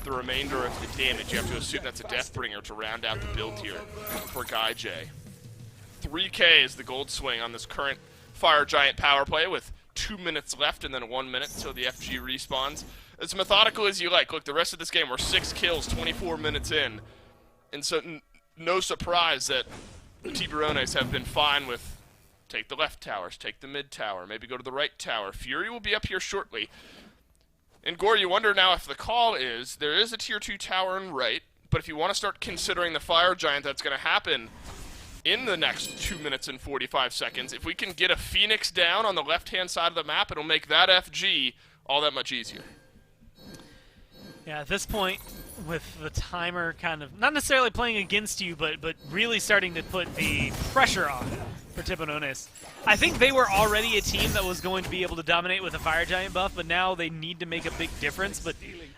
the remainder of the damage. You have to assume that's a Deathbringer to round out the build here for Gaijay. 3K is the gold swing on this current Fire Giant power play with 2 minutes left and then 1 minute until the FG respawns. As methodical as you like. Look, the rest of this game, we're 6 kills, 24 minutes in. And so no surprise that the Tiburones have been fine with take the left towers, take the mid tower, maybe go to the right tower. Fury will be up here shortly. And Gore, you wonder now if the call is, there is a Tier 2 tower in right, but if you want to start considering the Fire Giant that's going to happen in the next 2 minutes and 45 seconds, if we can get a Phoenix down on the left-hand side of the map, it'll make that FG all that much easier. Yeah, at this point, with the timer kind of, not necessarily playing against you, but really starting to put the pressure on for Tiburones. I think they were already a team that was going to be able to dominate with a Fire Giant buff, but now they need to make a big difference. But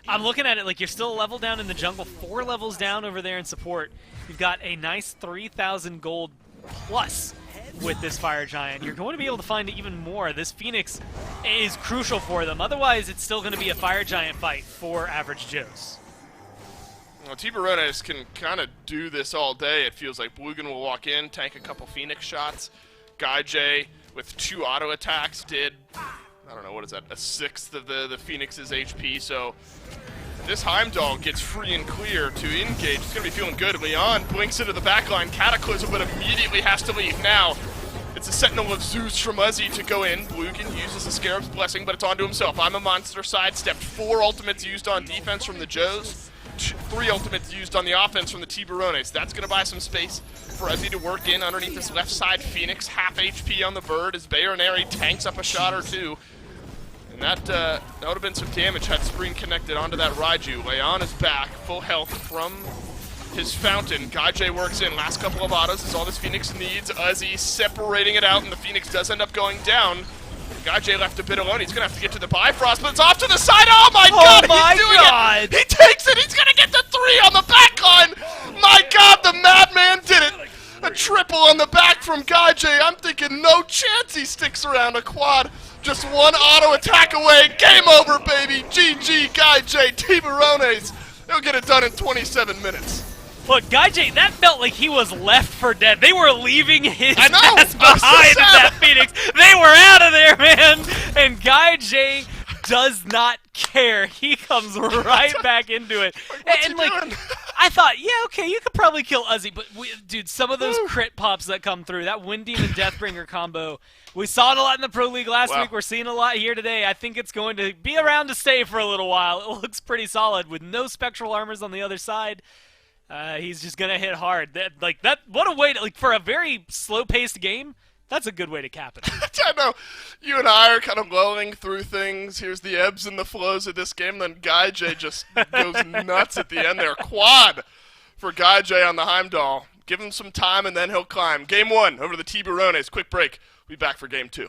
I'm looking at it like you're still a level down in the jungle, 4 levels down over there in support. You've got a nice 3,000 gold plus with this Fire Giant. You're going to be able to find even more. This Phoenix is crucial for them. Otherwise, it's still going to be a Fire Giant fight for average Joes. Well, Tiburones can kind of do this all day. It feels like Bluegan will walk in, tank a couple Phoenix shots. Gaijay with 2 auto attacks did, I don't know, what is that, a sixth of the Phoenix's HP. So this Heimdall gets free and clear to engage. It's going to be feeling good. Leon blinks into the backline. Cataclysm, but immediately has to leave. Now, it's a Sentinel of Zeus from Uzzy to go in. Bluegan uses the Scarab's Blessing, but it's onto himself. I'm a monster sidestepped. 4 ultimates used on defense from the Joes. 3 ultimates used on the offense from the Tiburones. That's going to buy some space for Uzzy to work in underneath this left side Phoenix. Half HP on the bird as Bayronary tanks up a shot or 2. And that would have been some damage had Spreen connected onto that Raiju. Leon is back, full health from his fountain. Gaijay works in. Last couple of autos is all this Phoenix needs. Uzzy separating it out, and the Phoenix does end up going down. Gaijay left a bit alone. He's going to have to get to the Bifrost, but it's off to the side. Oh my god, he's doing it! He takes it! He's going to get the 3 on the back line! My god, the madman did it! A triple on the back from GuyJ. I'm thinking no chance he sticks around a quad. Just one auto attack away. Game over, baby. GG, GuyJ, Tiburones. He'll get it done in 27 minutes. Look, GuyJ, that felt like he was left for dead. They were leaving his I know, ass I was so behind in sad. that Phoenix. They were out of there, man. And GuyJ does not care. He comes right back into it. What's And he like, doing? I thought, yeah, okay, you could probably kill Uzi, but dude, some of those crit pops that come through, that Wind Demon Deathbringer combo, we saw it a lot in the Pro League last Wow. week. We're seeing a lot here today. I think it's going to be around to stay for a little while. It looks pretty solid with no spectral armors on the other side. He's just gonna hit hard. That. What a way to, like, for a very slow-paced game. That's a good way to cap it. I know. You and I are kind of blowing through things. Here's the ebbs and the flows of this game. Then GuyJ just goes nuts at the end there. Quad for GuyJ on the Heimdall. Give him some time and then he'll climb. Game 1 over the Tiburones. Quick break. We'll be back for game 2.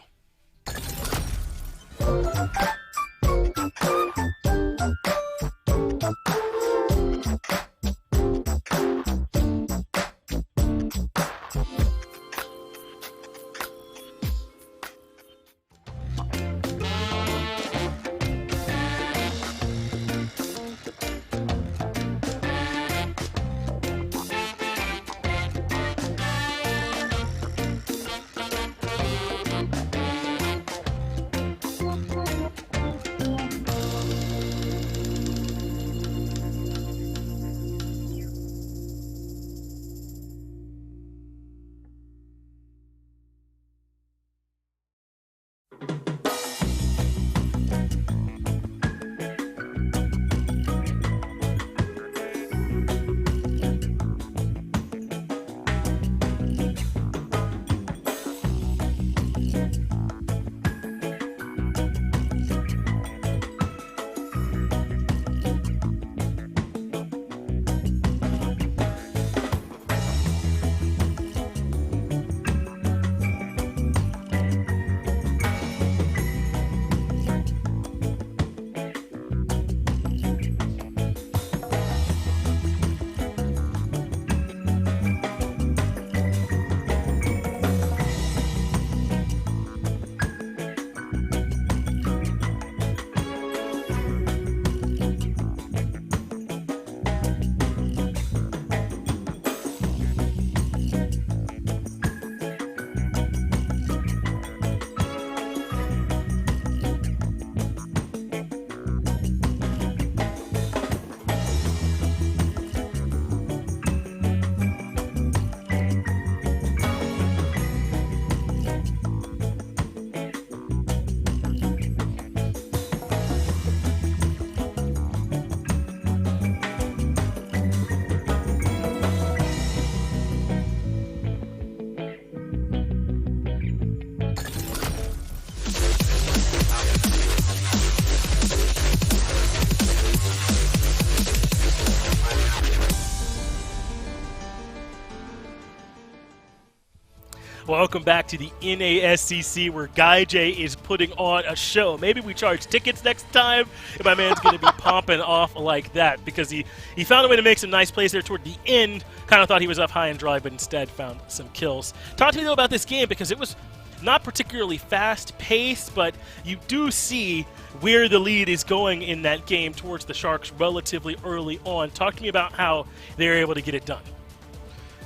Welcome back to the NASCC, where GuyJ is putting on a show. Maybe we charge tickets next time if my man's going to be popping off like that, because he found a way to make some nice plays there toward the end. Kind of thought he was up high and dry, but instead found some kills. Talk to me, though, about this game, because it was not particularly fast-paced, but you do see where the lead is going in that game towards the Sharks relatively early on. Talk to me about how they were able to get it done.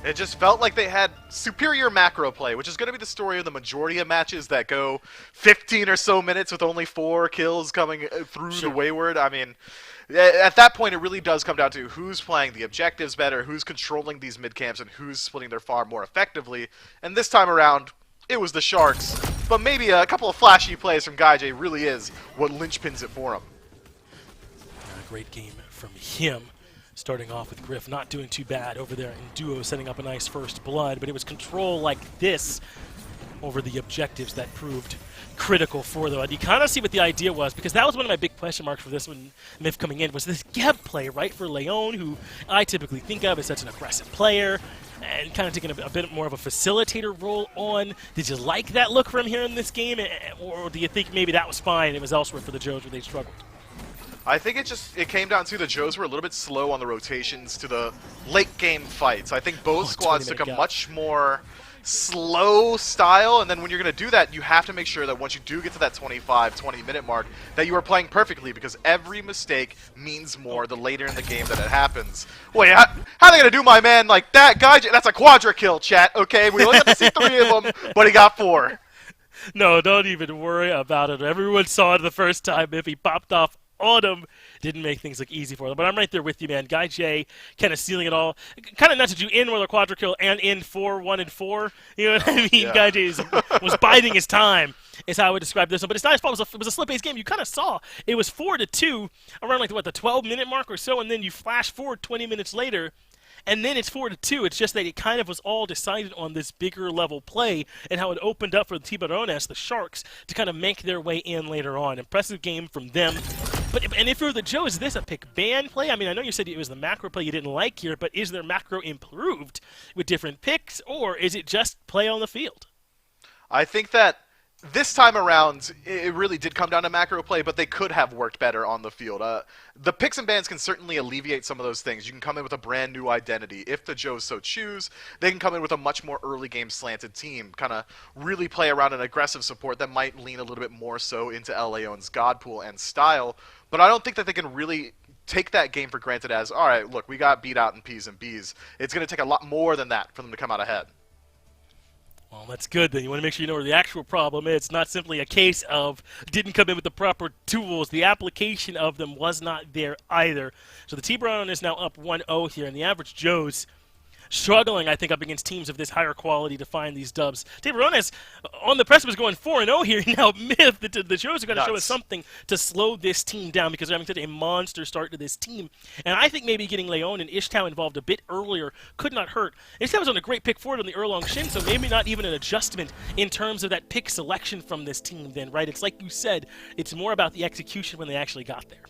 It just felt like they had superior macro play, which is going to be the story of the majority of matches that go 15 or so minutes with only 4 kills coming through the wayward. I mean, at that point, it really does come down to who's playing the objectives better, who's controlling these mid-camps, and who's splitting their farm more effectively. And this time around, it was the Sharks. But maybe a couple of flashy plays from GuyJ really is what linchpins it for him. Great game from him. Starting off with Griff not doing too bad over there in duo, setting up a nice first blood, but it was control like this over the objectives that proved critical for them. And you kind of see what the idea was, because that was one of my big question marks for this one, Myth coming in, was this Geb play, right, for Leon, who I typically think of as such an aggressive player, and kind of taking a bit more of a facilitator role on. Did you like that look from here in this game, or do you think maybe that was fine and it was elsewhere for the Joes where they struggled? I think it came down to the Joes were a little bit slow on the rotations to the late game fights. I think both squads took a much more slow style, and then when you're going to do that, you have to make sure that once you do get to that 20 minute mark, that you are playing perfectly, because every mistake means more the later in the game that it happens. Wait, how are they going to do my man like that? Guy, that's a quadra kill, chat, okay? We only have to see 3 of them, but he got 4. No, don't even worry about it. Everyone saw it the first time. If he popped off on him, didn't make things look easy for them. But I'm right there with you, man. Guy J kind of sealing it all. Kind of nuts that you in with a quadra kill and in 4-1 and 4. You know what I mean? Yeah. Guy J was biding his time, is how I would describe this one. But it's not his fault. It was a slip-based game. You kind of saw it was 4-2 around like the 12-minute mark or so, and then you flash forward 20 minutes later. And then it's 4-2. It's just that it kind of was all decided on this bigger level play and how it opened up for the Tiburones, the Sharks, to kind of make their way in later on. Impressive game from them. And if you're the Joe, is this a pick ban play? I mean, I know you said it was the macro play you didn't like here, but is their macro improved with different picks, or is it just play on the field? I think that this time around, it really did come down to macro play, but they could have worked better on the field. The picks and bans can certainly alleviate some of those things. You can come in with a brand new identity. If the Joes so choose, they can come in with a much more early game slanted team, kind of really play around an aggressive support that might lean a little bit more so into LAO's God Pool and style. But I don't think that they can really take that game for granted as, all right, look, we got beat out in P's and B's. It's going to take a lot more than that for them to come out ahead. Well, that's good then. You want to make sure you know where the actual problem is. It's not simply a case of didn't come in with the proper tools. The application of them was not there either. So the Tiburones is now up 1-0 here, and the average Joes struggling, I think, up against teams of this higher quality to find these dubs. Tiburones on the precipice going 4-0 here. Now, myth, the Joes are going to show us something to slow this team down because they're having such a monster start to this team. And I think maybe getting Leon and Ishtow involved a bit earlier could not hurt. Ishtow was on a great pick forward on the Erlong Shin, so maybe not even an adjustment in terms of that pick selection from this team then, right? It's like you said, it's more about the execution when they actually got there.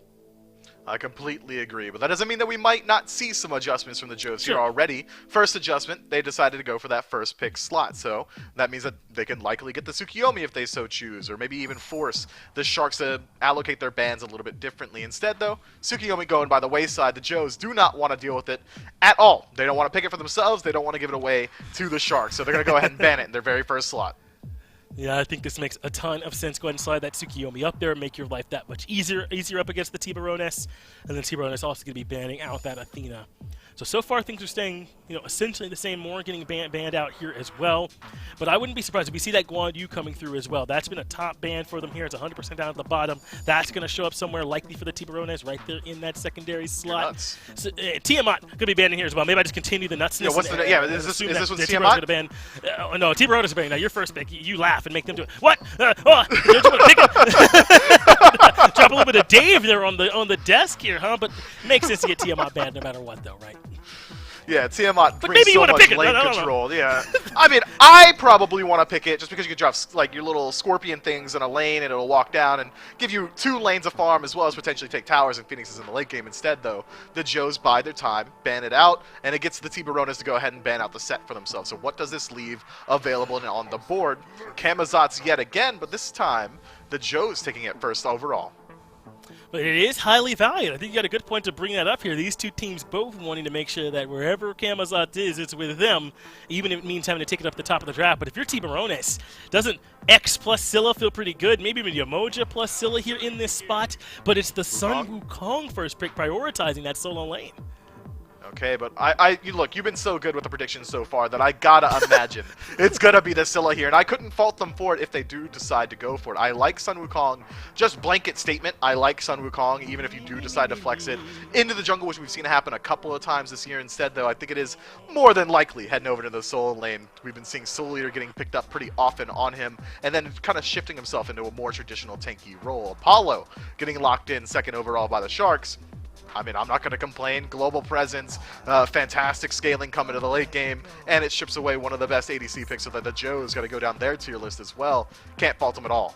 I completely agree, but that doesn't mean that we might not see some adjustments from the Joes Sure. here already. First adjustment, they decided to go for that first pick slot, so that means that they can likely get the Tsukiyomi if they so choose, or maybe even force the Sharks to allocate their bans a little bit differently. Instead, though, Tsukiyomi going by the wayside, the Joes do not want to deal with it at all. They don't want to pick it for themselves, they don't want to give it away to the Sharks, so they're going to go ahead and ban it in their very first slot. Yeah, I think this makes a ton of sense. Go ahead and slide that Tsukiyomi up there and make your life that much easier up against the Tiburones. And then Tiburones also going to be banning out that Athena. So far things are staying, essentially the same. More getting banned out here as well. But I wouldn't be surprised if we see that Guan Yu coming through as well. That's been a top ban for them here. It's 100% down at the bottom. That's going to show up somewhere likely for the Tiburones right there in that secondary slot. So, Tiamat going to be banned in here as well. Maybe I just continue the nutsiness. Is this one Tiamat's Tiamat? going to ban. No, Tiburones is banning. Now your first pick, you laugh and make them do it. What? Don't you want to pick it? Drop a little bit of Dave there on the desk here, huh? But makes sense to get Tiamat banned no matter what, though, right? Yeah, Tiamat But brings maybe you so wanna much pick it. lane No. control. Yeah, I mean, I probably want to pick it just because you can drop like your little scorpion things in a lane and it'll walk down and give you 2 lanes of farm as well as potentially take towers and phoenixes in the late game. Instead, though, the Joes bide their time, ban it out, and it gets the Tiburones to go ahead and ban out the set for themselves. So what does this leave available and on the board? Kamazat's yet again, but this time the Joes taking it first overall. But it is highly valued. I think you got a good point to bring that up here. These two teams both wanting to make sure that wherever Kamazat is, it's with them, even if it means having to take it up the top of the draft. But if you're Tiburones, doesn't X plus Scylla feel pretty good? Maybe even Yamoja plus Scylla here in this spot, but it's the Sun Wukong first pick prioritizing that solo lane. Okay, but look, you've been so good with the predictions so far that I gotta imagine it's gonna be the Scylla here, and I couldn't fault them for it if they do decide to go for it. I like Sun Wukong, just blanket statement, I like Sun Wukong, even if you do decide to flex it into the jungle, which we've seen happen a couple of times this year. Instead, though, I think it is more than likely heading over to the solo lane. We've been seeing Soul Eater getting picked up pretty often on him, and then kind of shifting himself into a more traditional tanky role. Apollo getting locked in second overall by the Sharks. I mean, I'm not going to complain. Global presence, fantastic scaling coming to the late game, and it ships away one of the best ADC picks so that the Joes got to go down their tier list as well. Can't fault them at all.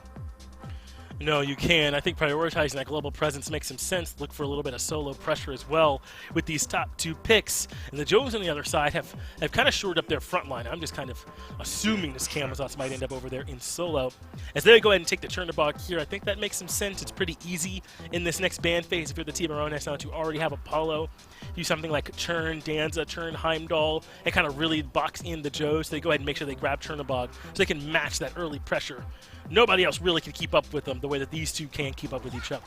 No, you can. I think prioritizing that global presence makes some sense. Look for a little bit of solo pressure as well with these top 2 picks. And the Joes on the other side have kind of shored up their front line. I'm just kind of assuming this Camazotz might end up over there in solo. As they go ahead and take the Chernobog here, I think that makes some sense. It's pretty easy in this next ban phase if you're the Tiburones now to already have Apollo. Do something like Churn, Danza, Churn, Heimdall, and kind of really box in the Joes. So they go ahead and make sure they grab Chernobog so they can match that early pressure. Nobody else really can keep up with them the way that these two can keep up with each other.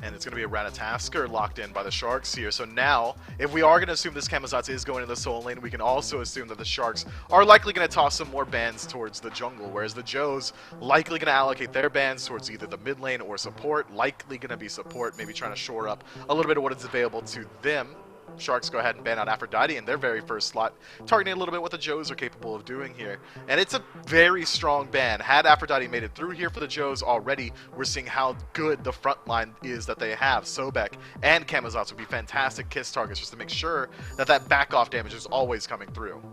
And it's going to be a Ratatasker locked in by the Sharks here. So now, if we are going to assume this Camazotz is going in the solo lane, we can also assume that the Sharks are likely going to toss some more bans towards the jungle, whereas the Joes likely going to allocate their bans towards either the mid lane or support, likely going to be support, maybe trying to shore up a little bit of what is available to them. Sharks go ahead and ban out Aphrodite in their very first slot, targeting a little bit what the Joes are capable of doing here. And it's a very strong ban. Had Aphrodite made it through here for the Joes already, we're seeing how good the front line is that they have. Sobek and Camazotz would be fantastic kiss targets just to make sure that that back-off damage is always coming through.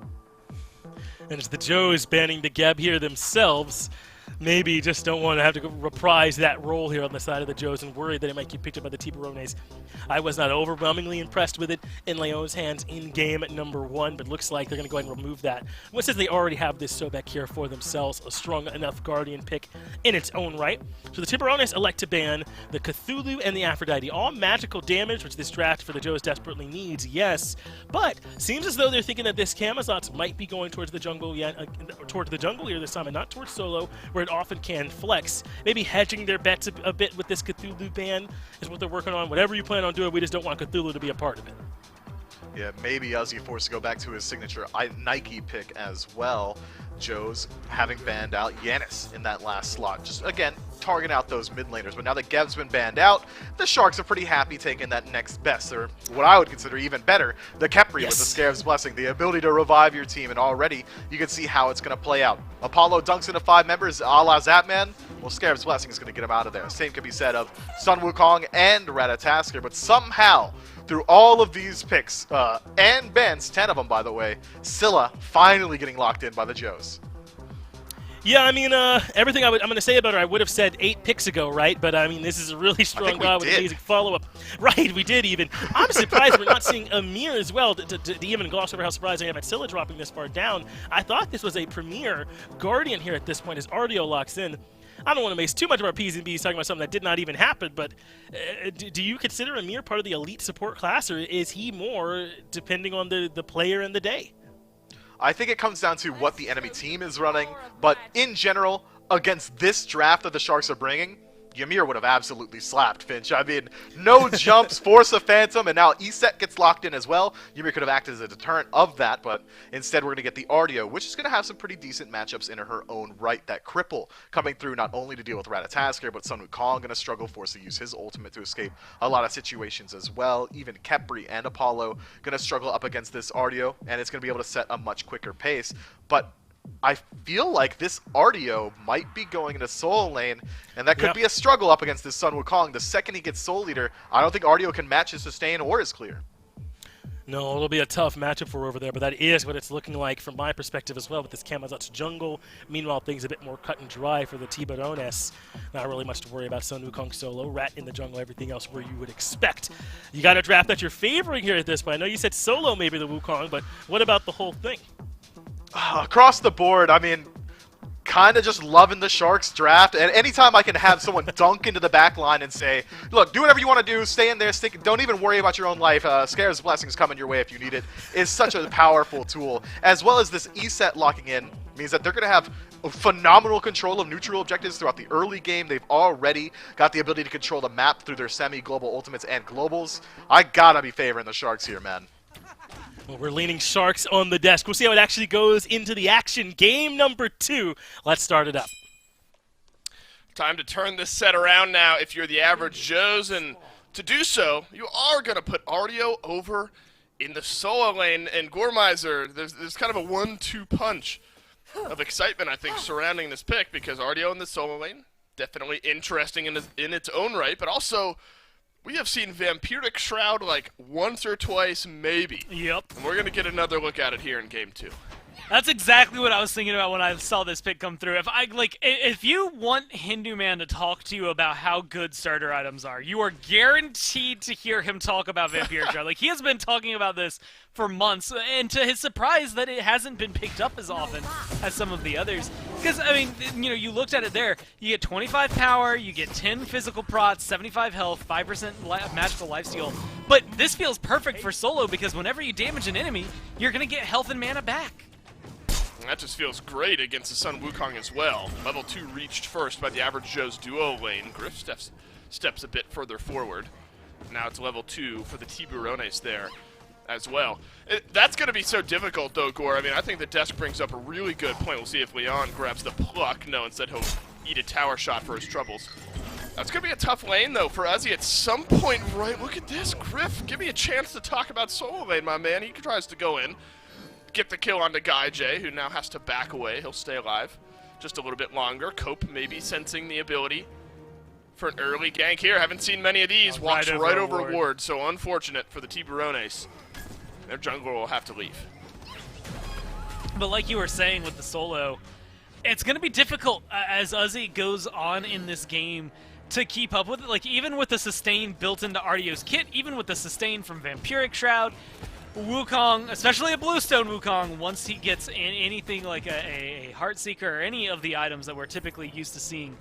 And it's the Joes banning the Geb here themselves. Maybe just don't want to have to reprise that role here on the side of the Joes and worry that it might get picked up by the Tiburones. I was not overwhelmingly impressed with it in Leon's hands in game at number 1, but looks like they're going to go ahead and remove that. Well, since they already have this Sobek here for themselves, a strong enough Guardian pick in its own right. So the Tiburones elect to ban the Cthulhu and the Aphrodite. All magical damage, which this draft for the Joes desperately needs, yes, but seems as though they're thinking that this Camazotz might be going towards the jungle towards the jungle here this time and not towards solo, where it often can flex. Maybe hedging their bets a bit with this Cthulhu ban is what they're working on. Whatever you plan on doing, we just don't want Cthulhu to be a part of it. Yeah, maybe Ozzy forced to go back to his signature Nike pick as well. Joe's having banned out Yanis in that last slot. Just, again, target out those mid laners. But now that Geb's been banned out, the Sharks are pretty happy taking that next best, or what I would consider even better, the Khepri with the Scarab's Blessing, the ability to revive your team, and already you can see how it's going to play out. Apollo dunks into 5 members a la Zapman. Well, Scarab's Blessing is going to get him out of there. Same can be said of Sun Wukong and Ratatasker, but somehow, through all of these picks, and bans, 10 of them by the way, Scylla finally getting locked in by the Joes. Yeah, I mean, everything I'm going to say about her, I would have said 8 picks ago, right? But, I mean, this is a really strong guy with amazing follow-up. Right, we did even. I'm surprised we're not seeing Amir as well, to even gloss over how surprised I am at Scylla dropping this far down. I thought this was a premier Guardian here at this point as Ardio locks in. I don't want to waste too much of our P's and B's talking about something that did not even happen, but do you consider Amir part of the elite support class, or is he more depending on the player and the day? I think it comes down to what the enemy team is running, but in general, against this draft that the Sharks are bringing, Ymir would have absolutely slapped Finch. I mean, no jumps, force a Phantom, and now Eset gets locked in as well. Ymir could have acted as a deterrent of that, but instead we're going to get the Ardio, which is going to have some pretty decent matchups in her own right. That Cripple coming through not only to deal with Ratatasker, but Sun Wukong going to struggle, forced to use his ultimate to escape a lot of situations as well. Even Khepri and Apollo going to struggle up against this Ardio, and it's going to be able to set a much quicker pace. But I feel like this Ardio might be going into Soul Lane, and that could be a struggle up against this Sun Wukong. The second he gets Soul Leader, I don't think Ardio can match his sustain or his clear. No, it'll be a tough matchup for over there, but that is what it's looking like from my perspective as well with this Camazotz jungle. Meanwhile, things a bit more cut and dry for the Tiburones. Not really much to worry about. Sun Wukong solo, Rat in the jungle, everything else where you would expect. You got a draft that you're favoring here at this point. I know you said solo maybe the Wukong, but what about the whole thing? Across the board, I mean, kind of just loving the Sharks draft. And anytime I can have someone dunk into the back line and say, look, do whatever you want to do, stay in there, don't even worry about your own life, Scarab's Blessing's coming your way if you need it, is such a powerful tool. As well as this Eset locking in means that they're going to have phenomenal control of neutral objectives throughout the early game. They've already got the ability to control the map through their semi-global ultimates and globals. I gotta be favoring the Sharks here, man. Well, we're leaning Sharks on the desk. We'll see how it actually goes into the action. Game number 2. Let's start it up. Time to turn this set around now if you're the average Joes, and to do so, you are going to put Ardio over in the solo lane, and Gormizer, there's kind of a 1-2 punch of excitement, I think, surrounding this pick, because Ardio in the solo lane, definitely interesting in its own right, but also we have seen Vampiric Shroud like once or twice, maybe. Yep. And we're going to get another look at it here in Game 2. That's exactly what I was thinking about when I saw this pick come through. If you want Hindu Man to talk to you about how good starter items are, you are guaranteed to hear him talk about Vampiric Shroud. Like, he has been talking about this for months, and to his surprise that it hasn't been picked up as often as some of the others. Because, I mean, you know, you looked at it there, you get 25 power, you get 10 physical prots, 75 health, 5% magical lifesteal, but this feels perfect for solo because whenever you damage an enemy, you're going to get health and mana back. That just feels great against the Sun Wukong as well. Level 2 reached first by the Average Joe's duo lane. Griff steps a bit further forward. Now it's level 2 for the Tiburones there as well. That's going to be so difficult, though, Gore. I mean, I think the desk brings up a really good point. We'll see if Leon grabs the pluck. No, instead he'll eat a tower shot for his troubles. That's going to be a tough lane, though, for Uzi at some point, right? Look at this, Griff. Give me a chance to talk about solo lane, my man. He tries to go in. Get the kill onto Guy J, who now has to back away. He'll stay alive just a little bit longer. Cope maybe sensing the ability for an early gank here. Haven't seen many of these. Walks right over ward, so unfortunate for the Tiburones. Their jungler will have to leave. But like you were saying with the solo, it's going to be difficult as Uzi goes on in this game to keep up with it. Like, even with the sustain built into Ardio's kit, even with the sustain from Vampiric Shroud, Wukong, especially a Bluestone Wukong, once he gets anything like a Heartseeker or any of the items that we're typically used to seeing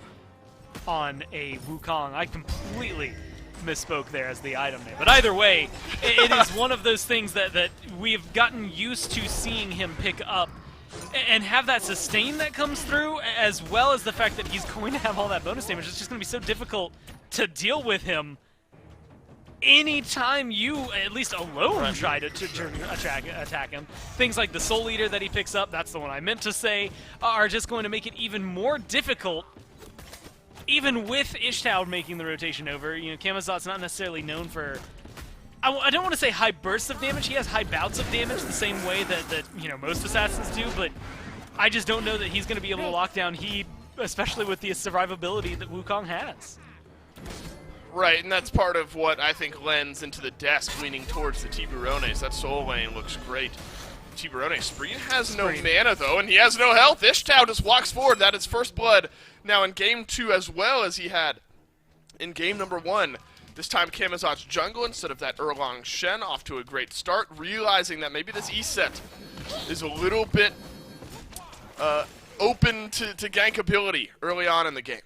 on a Wukong. I completely misspoke there as the item name. But either way, it is one of those things that we've gotten used to seeing him pick up and have that sustain that comes through, as well as the fact that he's going to have all that bonus damage. It's just going to be so difficult to deal with him anytime you, at least alone, try to attack him. Things like the Soul Eater that he picks up, that's the one I meant to say, are just going to make it even more difficult, even with Ishtal making the rotation over. You know, Camazot's not necessarily known for, I don't want to say high bursts of damage. He has high bouts of damage the same way that you know, most assassins do, but I just don't know that he's going to be able to lock down He, especially with the survivability that Wukong has. Right, and that's part of what I think lends into the desk leaning towards the Tiburones. That soul lane looks great. Tiburones, Spreen has no mana, though, and he has no health. Ishtal just walks forward. That is first blood now in Game 2 as well as he had in Game number 1. This time Camazot's jungle instead of that Erlang Shen, off to a great start, realizing that maybe this E-set is a little bit open to gank ability early on in the game.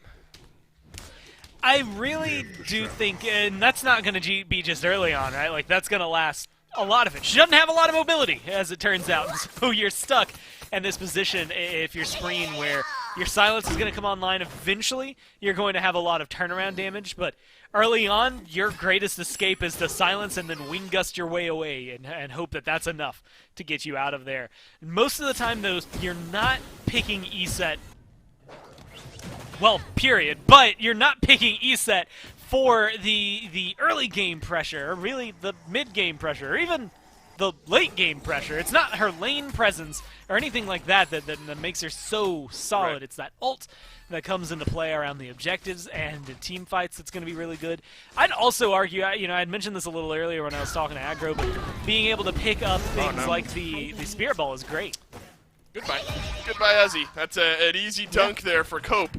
I really do think, and that's not going to be just early on, right? Like, that's going to last a lot of it. She doesn't have a lot of mobility, as it turns out, so you're stuck in this position if you're Spreen, where your silence is going to come online eventually. You're going to have a lot of turnaround damage, but early on, your greatest escape is to silence and then wing gust your way away and hope that that's enough to get you out of there. Most of the time, though, you're not picking E-set, well, period, but you're not picking E-set for the early game pressure, or really the mid game pressure, or even the late game pressure. It's not her lane presence or anything like that makes her so solid. Right. It's that ult that comes into play around the objectives and the team fights that's going to be really good. I'd also argue, you know, I'd mentioned this a little earlier when I was talking to Aggro, but being able to pick up things like the Spirit Ball is great. Goodbye. Goodbye, Uzi. That's an easy dunk there for Cope.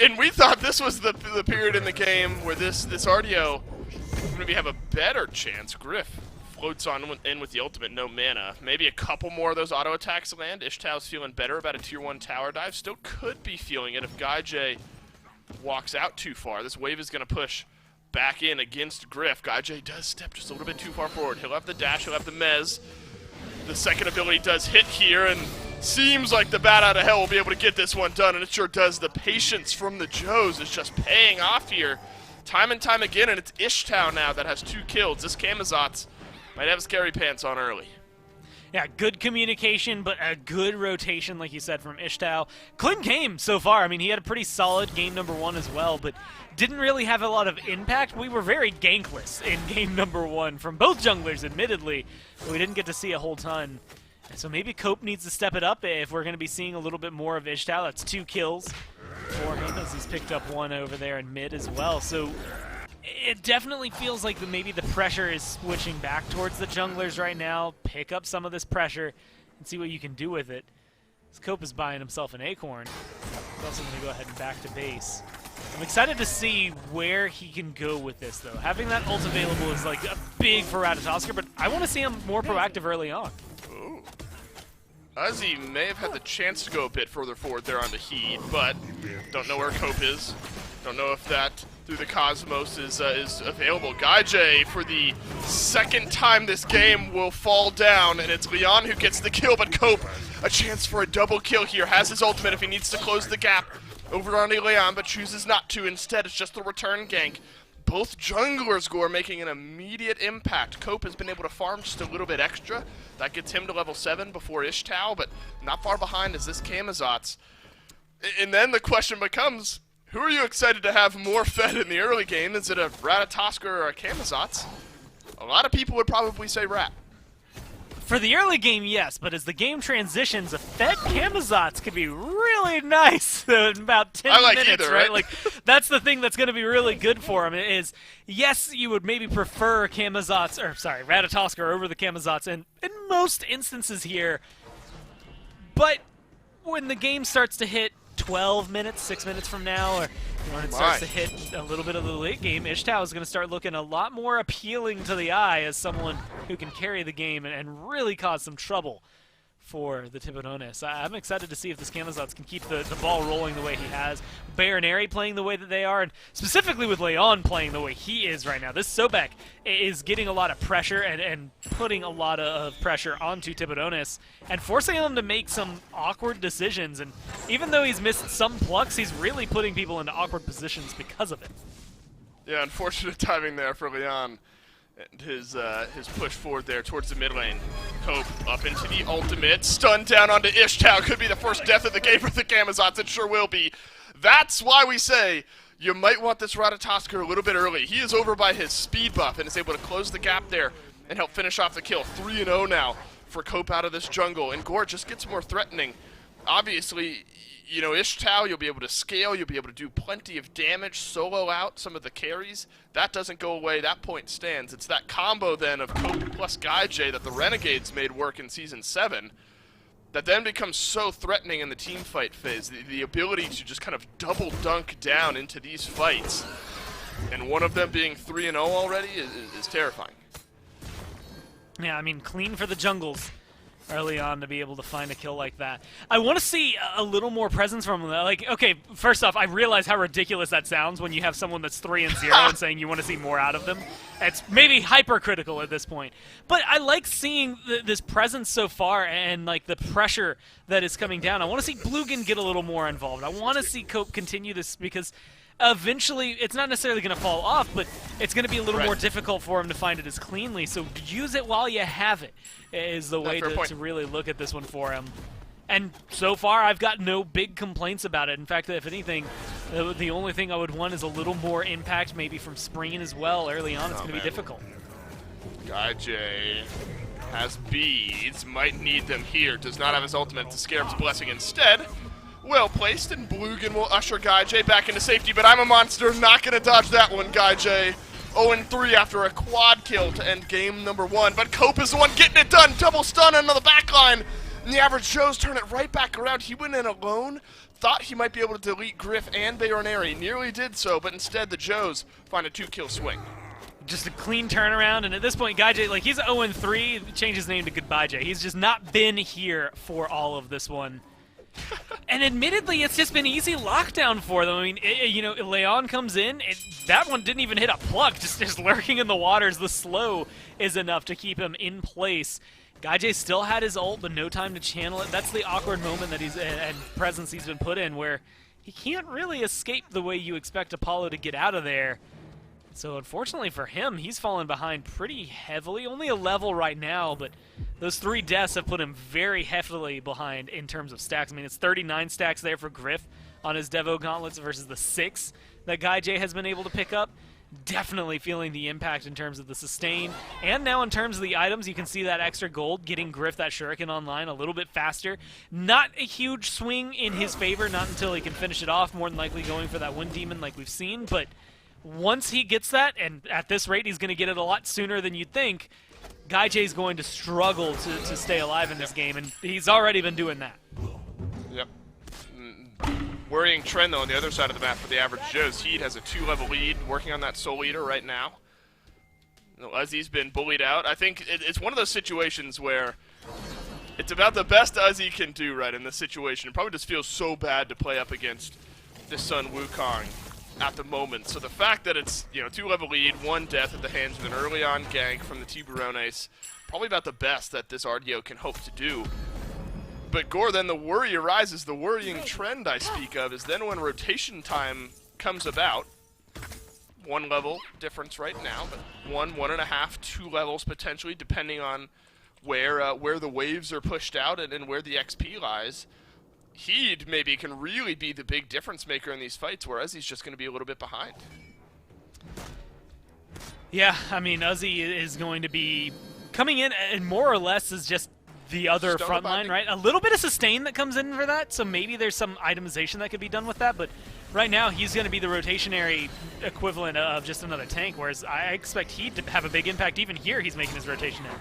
And we thought this was the period in the game where this Ardio would maybe have a better chance. Griff floats on in with the ultimate, no mana. Maybe a couple more of those auto attacks land. Ishtal's feeling better about a tier 1 tower dive. Still could be feeling it if Guy J walks out too far. This wave is going to push back in against Griff. Guy J does step just a little bit too far forward. He'll have the dash, he'll have the mez. The second ability does hit here, and seems like the bat out of hell will be able to get this one done, and it sure does. The patience from the Joes is just paying off here time and time again, and it's Ishtal now that has 2 kills. This Camazotz might have scary pants on early. Yeah, good communication, but a good rotation, like you said, from Ishtal. Clean game so far. I mean, he had a pretty solid game number 1 as well, but didn't really have a lot of impact. We were very gankless in game number 1 from both junglers, admittedly, but we didn't get to see a whole ton. So maybe Cope needs to step it up if we're going to be seeing a little bit more of Ishtal. That's 2 kills for him, as he's picked up 1 over there in mid as well. So it definitely feels like maybe the pressure is switching back towards the junglers right now. Pick up some of this pressure and see what you can do with it. Cope is buying himself an acorn. He's also going to go ahead and back to base. I'm excited to see where he can go with this, though. Having that ult available is like a big for Ratatosker, but I want to see him more proactive early on. Ooh. Ozzy may have had the chance to go a bit further forward there on the Heat, but don't know where Cope is. Don't know if that through the Cosmos is available. Gaijay, for the second time this game, will fall down, and it's Leon who gets the kill, but Cope, a chance for a double kill here, has his ultimate if he needs to close the gap over on Leon, but chooses not to. Instead, it's just the return gank. Both junglers, Gore, making an immediate impact. Cope has been able to farm just a little bit extra. That gets him to level 7 before Ishtao, but not far behind is this Camazotz. And then the question becomes, who are you excited to have more fed in the early game? Is it a Ratatosker or a Camazotz? A lot of people would probably say Rat. For the early game, yes, but as the game transitions, a fed Camazotz could be really nice in about 10 minutes, either, right? Like, that's the thing that's going to be really good for him is, yes, you would maybe prefer Ratatosker over the Camazotz in most instances here, but when the game starts to hit 12 minutes, 6 minutes from now, or when it starts to hit a little bit of the late game, Ishtao is going to start looking a lot more appealing to the eye as someone who can carry the game and really cause some trouble for the Tiburones. I'm excited to see if this Camazotz can keep the ball rolling the way he has. Bear and Airy playing the way that they are, and specifically with Leon playing the way he is right now. This Sobek is getting a lot of pressure and putting a lot of pressure onto Tiburones and forcing them to make some awkward decisions. And even though he's missed some plucks, he's really putting people into awkward positions because of it. Yeah, unfortunate timing there for Leon. And his push forward there towards the mid lane. Cope up into the ultimate. Stunned down onto Ishtao. Could be the first death of the game for the Camazotz. It sure will be. That's why we say you might want this Ratatosker a little bit early. He is over by his speed buff and is able to close the gap there and help finish off the kill. 3-0 now for Cope out of this jungle. And Gore just gets more threatening. Obviously, you know, Ishtao, you'll be able to scale, you'll be able to do plenty of damage, solo out some of the carries. That doesn't go away, that point stands. It's that combo then of Cope plus Gaijay that the Renegades made work in Season 7 that then becomes so threatening in the team fight phase. The ability to just kind of double dunk down into these fights, and one of them being 3-0 already is terrifying. Yeah, I mean, clean for the jungles early on to be able to find a kill like that. I want to see a little more presence from them. Like, okay, first off, I realize how ridiculous that sounds when you have someone that's 3-0 and saying you want to see more out of them. It's maybe hypercritical at this point. But I like seeing this presence so far and, like, the pressure that is coming down. I want to see Bluegan get a little more involved. I want to see Cope continue this because eventually it's not necessarily going to fall off, but it's going to be a little more difficult for him to find it as cleanly. So use it while you have it is the way to really look at this one for him. And so far, I've got no big complaints about it. In fact, if anything, the only thing I would want is a little more impact, maybe from Spreen as well. Early on, it's going to be difficult. Gaijay has beads, might need them here. Does not have his ultimate to Scarab's Blessing instead. Well placed, and Bluegan will usher Gaijay back into safety, but I'm a monster, not going to dodge that one, Gaijay. 0-3 after a quad kill to end game number 1, but Cope is the one getting it done. Double stun into the back line. And the average Joes turn it right back around. He went in alone, thought he might be able to delete Griff and Bayonary. Nearly did so, but instead the Joes find a 2-kill swing. Just a clean turnaround, and at this point, Gaijay, like, he's 0-3, change his name to Goodbye Jay. He's just not been here for all of this one. And admittedly, it's just been easy lockdown for them. I mean, you know, Leon comes in, that one didn't even hit a pluck, just lurking in the waters. The slow is enough to keep him in place. Gaijay still had his ult, but no time to channel it. That's the awkward moment that and presence he's been put in, where he can't really escape the way you expect Apollo to get out of there. So unfortunately for him, he's fallen behind pretty heavily. Only a level right now, but those 3 deaths have put him very heavily behind in terms of stacks. I mean, it's 39 stacks there for Griff on his Devo Gauntlets versus the 6 that Gaijay has been able to pick up. Definitely feeling the impact in terms of the sustain. And now in terms of the items, you can see that extra gold getting Griff that Shuriken online a little bit faster. Not a huge swing in his favor, not until he can finish it off, more than likely going for that Wind Demon like we've seen, but once he gets that, and at this rate he's going to get it a lot sooner than you'd think, GuyJ's going to struggle to stay alive in this game, and he's already been doing that. Yep. Worrying trend, though, on the other side of the map for the average Joes. Heat has a 2-level lead, working on that Soul Eater right now. Uzi's been bullied out. I think it's one of those situations where it's about the best Uzi can do right in this situation. It probably just feels so bad to play up against this Sun Wukong at the moment. So the fact that it's, 2-level lead, 1 death at the hands of an early on gank from the Tiburones, probably about the best that this RDO can hope to do. But Gore, then the worry arises. The worrying trend I speak of is then when rotation time comes about, 1 level difference right now, but 1, 1.5, 2 levels potentially, depending on where the waves are pushed out and where the XP lies. Heed maybe can really be the big difference maker in these fights, whereas he's just going to be a little bit behind. Yeah, I mean, Uzi is going to be coming in and more or less is just the other front line, right? A little bit of sustain that comes in for that, so maybe there's some itemization that could be done with that, but right now he's going to be the rotationary equivalent of just another tank, whereas I expect Heed to have a big impact. Even here, he's making his rotation in.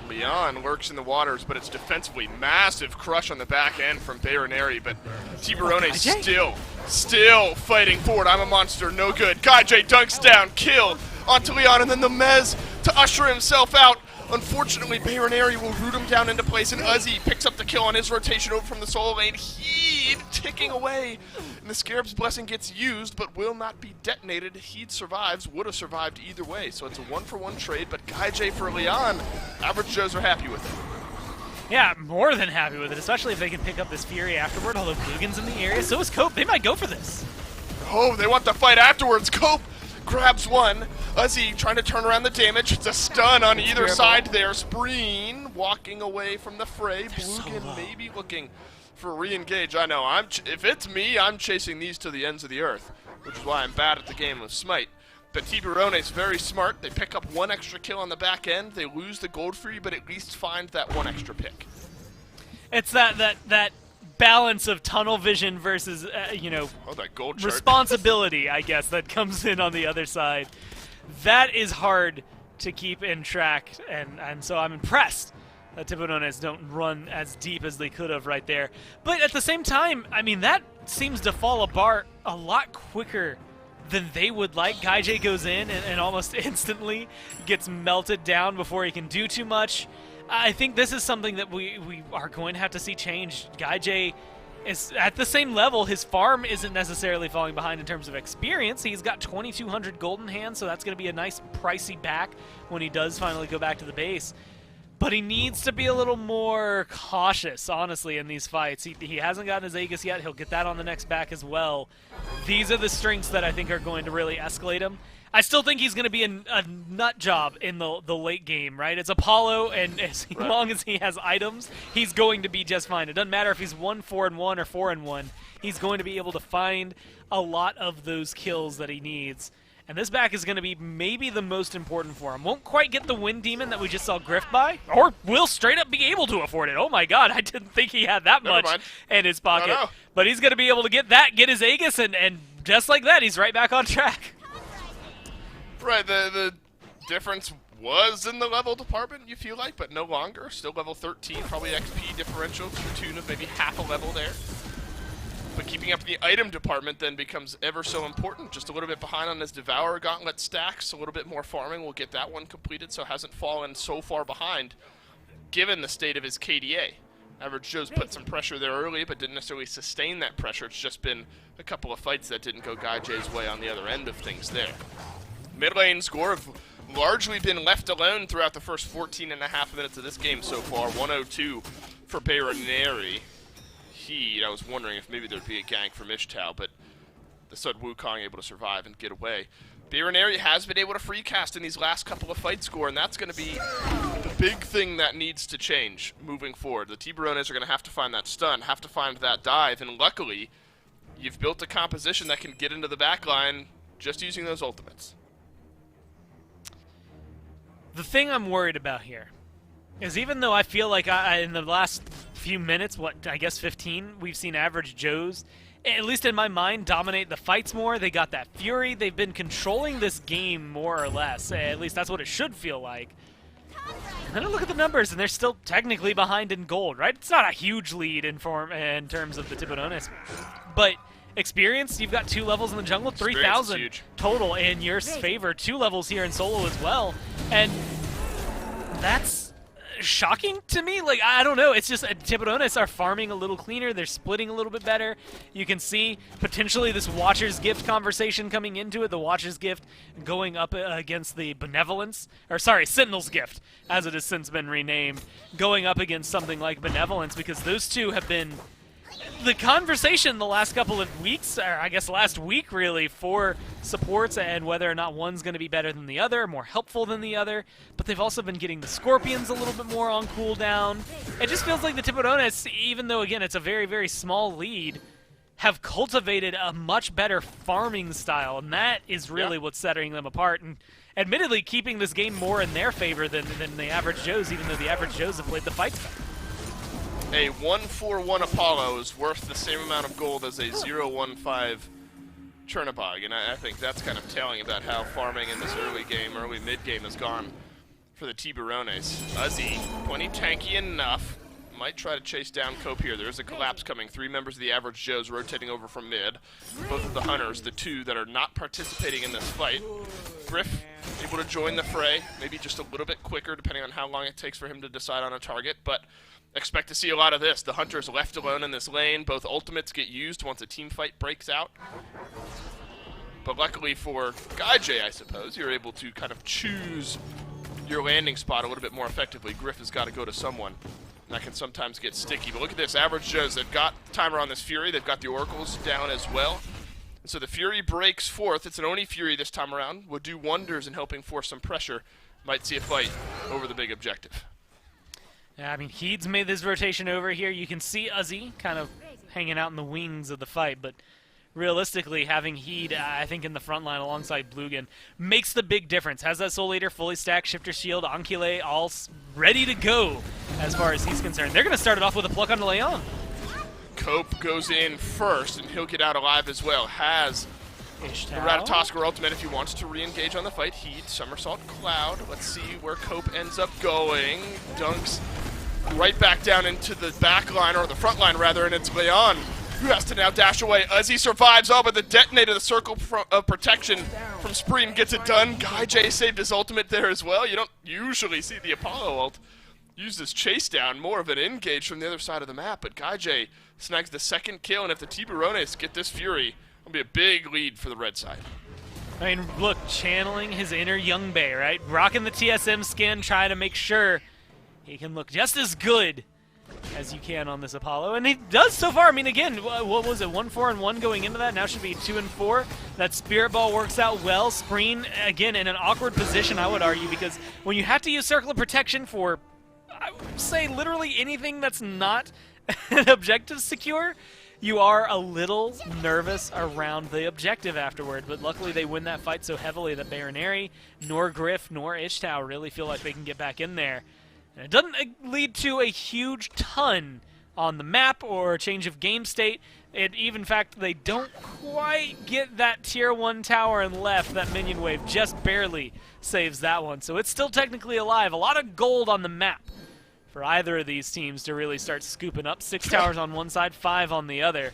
Leon lurks in the waters, but it's defensively massive crush on the back end from Baroneri, but Tiburones still fighting forward. I'm a monster, no good. GuyJ dunks down, kill onto Leon, and then the Mez to usher himself out. Unfortunately, Baroneri will root him down into place, and Uzi picks up the kill on his rotation over from the solo lane. Heed ticking away, and the Scarab's Blessing gets used, but will not be detonated. Heed survives, would have survived either way, so it's a 1-for-1 trade, but GuyJ for Leon. Average Joes are happy with it. Yeah, more than happy with it, especially if they can pick up this Fury afterward, although Glugan's in the area, so is Cope. They might go for this. Oh, they want the fight afterwards. Cope grabs one. Uzi trying to turn around the damage. It's a stun on either side there. Spreen walking away from the fray. Blugan maybe looking for re-engage. I know. If it's me, I'm chasing these to the ends of the earth, which is why I'm bad at the game of Smite. But Tiburones very smart. They pick up 1 extra kill on the back end. They lose the gold free, but at least find that 1 extra pick. It's that balance of tunnel vision versus, that gold chart. responsibility, I guess, that comes in on the other side. That is hard to keep in track, and so I'm impressed that Tiburones don't run as deep as they could have right there. But at the same time, I mean, that seems to fall apart a lot quicker than they would like. GuyJ goes in and almost instantly gets melted down before he can do too much. I think this is something that we are going to have to see change. GuyJ is at the same level. His farm isn't necessarily falling behind in terms of experience. He's got 2,200 golden hands, so that's going to be a nice pricey back when he does finally go back to the base. But he needs to be a little more cautious, honestly, in these fights. He hasn't gotten his Aegis yet. He'll get that on the next back as well. These are the strengths that I think are going to really escalate him. I still think he's going to be a nut job in the late game, right? It's Apollo, and as long as he has items, he's going to be just fine. It doesn't matter if he's 1-4-1 or 4-1. He's going to be able to find a lot of those kills that he needs. And this back is going to be maybe the most important for him. Won't quite get the Wind Demon that we just saw Griff by, or will straight up be able to afford it. Oh my god, I didn't think he had that much in his pocket. No. But he's going to be able to get that, get his Aegis, and just like that, he's right back on track. Right, the difference was in the level department, you feel like, but no longer. Still level 13, probably XP differential to the tune of maybe half a level there. But keeping up the item department then becomes ever so important. Just a little bit behind on his Devourer Gauntlet stacks, a little bit more farming. We'll get that one completed, so hasn't fallen so far behind, given the state of his KDA. Average Joe's put some pressure there early, but didn't necessarily sustain that pressure. It's just been a couple of fights that didn't go GuyJ's way on the other end of things there. Mid lane score have largely been left alone throughout the first 14.5 minutes of this game so far. 102 for Baroneri. I was wondering if maybe there'd be a gank from Ishtal, but the Sun Wukong able to survive and get away. Baroneri has been able to free cast in these last couple of fights score, and that's going to be the big thing that needs to change moving forward. The Tiburones are going to have to find that stun, have to find that dive, and luckily, you've built a composition that can get into the back line just using those ultimates. The thing I'm worried about here is even though I feel like in the last few minutes, I guess 15, we've seen average Joes, at least in my mind, dominate the fights more. They got that fury. They've been controlling this game more or less. At least that's what it should feel like. And then I look at the numbers, and they're still technically behind in gold, right? It's not a huge lead in terms of the Tiburones, but experience, you've got 2 levels in the jungle, 3,000 total in your favor, 2 levels here in solo as well, and that's shocking to me. Like, I don't know, it's just Tiburones are farming a little cleaner, they're splitting a little bit better. You can see potentially this Watcher's Gift conversation coming into it, the Watcher's Gift going up against the Sentinel's Gift, as it has since been renamed, going up against something like Benevolence, because those two have been the conversation the last couple of weeks, or I guess last week really, for supports and whether or not one's going to be better than the other, more helpful than the other. But they've also been getting the Scorpions a little bit more on cooldown. It just feels like the Tiburones, even though again it's a very, very small lead, have cultivated a much better farming style, and that is really what's setting them apart. And admittedly keeping this game more in their favor than the average Joes, even though the average Joes have played the fights better. A 1-4-1 Apollo is worth the same amount of gold as a 0-1-5 Chernobog, and I think that's kind of telling about how farming in this early mid-game has gone for the Tiburones. Uzi, plenty tanky enough, might try to chase down Cope here. There's a collapse coming. 3 members of the average Joes rotating over from mid. Both of the Hunters, the 2 that are not participating in this fight. Griff able to join the fray, maybe just a little bit quicker depending on how long it takes for him to decide on a target, but expect to see a lot of this. The Hunters left alone in this lane. Both ultimates get used once a team fight breaks out. But luckily for GuyJ, I suppose, you're able to kind of choose your landing spot a little bit more effectively. Griff has got to go to someone. And that can sometimes get sticky. But look at this. Average Joes, they've got the timer on this Fury. They've got the Oracles down as well. And so the Fury breaks forth. It's an Oni Fury this time around. Would do wonders in helping force some pressure. Might see a fight over the big objective. Yeah, I mean, Heed's made this rotation over here. You can see Uzi kind of hanging out in the wings of the fight, but realistically, having Heed, I think, in the front line alongside Blugan makes the big difference. Has that Soul Eater fully stacked, Shifter Shield, Ankile all ready to go as far as he's concerned. They're going to start it off with a pluck on Leon. Cope goes in first, and he'll get out alive as well. Has the Ratatosker ultimate if he wants to re-engage on the fight. Heed, Somersault, Cloud. Let's see where Cope ends up going. Dunks right back down into the back line, or the front line rather, and it's Leon who has to now dash away. Uzi survives, but the detonator, the circle of protection from Spreen gets it done. GuyJ saved his ultimate there as well. You don't usually see the Apollo ult use this chase down, more of an engage from the other side of the map, but GuyJ snags the second kill, and if the Tiburones get this Fury, it'll be a big lead for the red side. I mean, look, channeling his inner Young Bay, right? Rocking the TSM skin, trying to make sure he can look just as good as you can on this Apollo, and he does so far. I mean, again, what was it, 1-4-1 going into that? Now should be 2-4. That Spirit Ball works out well. Spreen, again, in an awkward position, I would argue, because when you have to use Circle of Protection for, I would say, literally anything that's not an objective secure, you are a little nervous around the objective afterward, but luckily they win that fight so heavily that Baronary, nor Griff, nor Ishtau really feel like they can get back in there. And it doesn't lead to a huge ton on the map or a change of game state. In fact, they don't quite get that tier 1 tower and left. That minion wave just barely saves that one. So it's still technically alive. A lot of gold on the map for either of these teams to really start scooping up. 6 towers on one side, 5 on the other.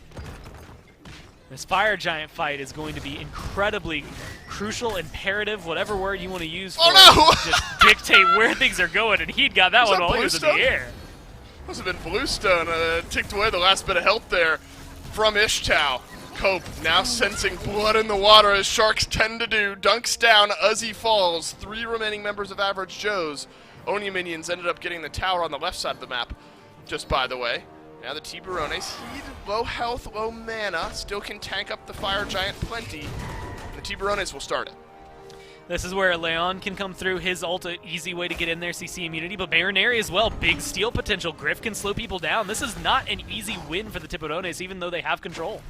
This Fire Giant fight is going to be incredibly crucial, imperative, whatever word you want to use for it, just dictate where things are going, and He'd got that one while he was in the air. Must have been Bluestone, ticked away the last bit of health there from Ishtau. Cope now sensing blood in the water, as Sharks tend to do. Dunks down, Uzi falls. 3 remaining members of Average Joes. Oni minions ended up getting the tower on the left side of the map, just by the way. Now the Tiburones, Heed, low health, low mana, still can tank up the Fire Giant plenty. And the Tiburones will start it. This is where Leon can come through his ult, an easy way to get in there, CC immunity, but Baronary as well, big steal potential. Griff can slow people down. This is not an easy win for the Tiburones, even though they have control.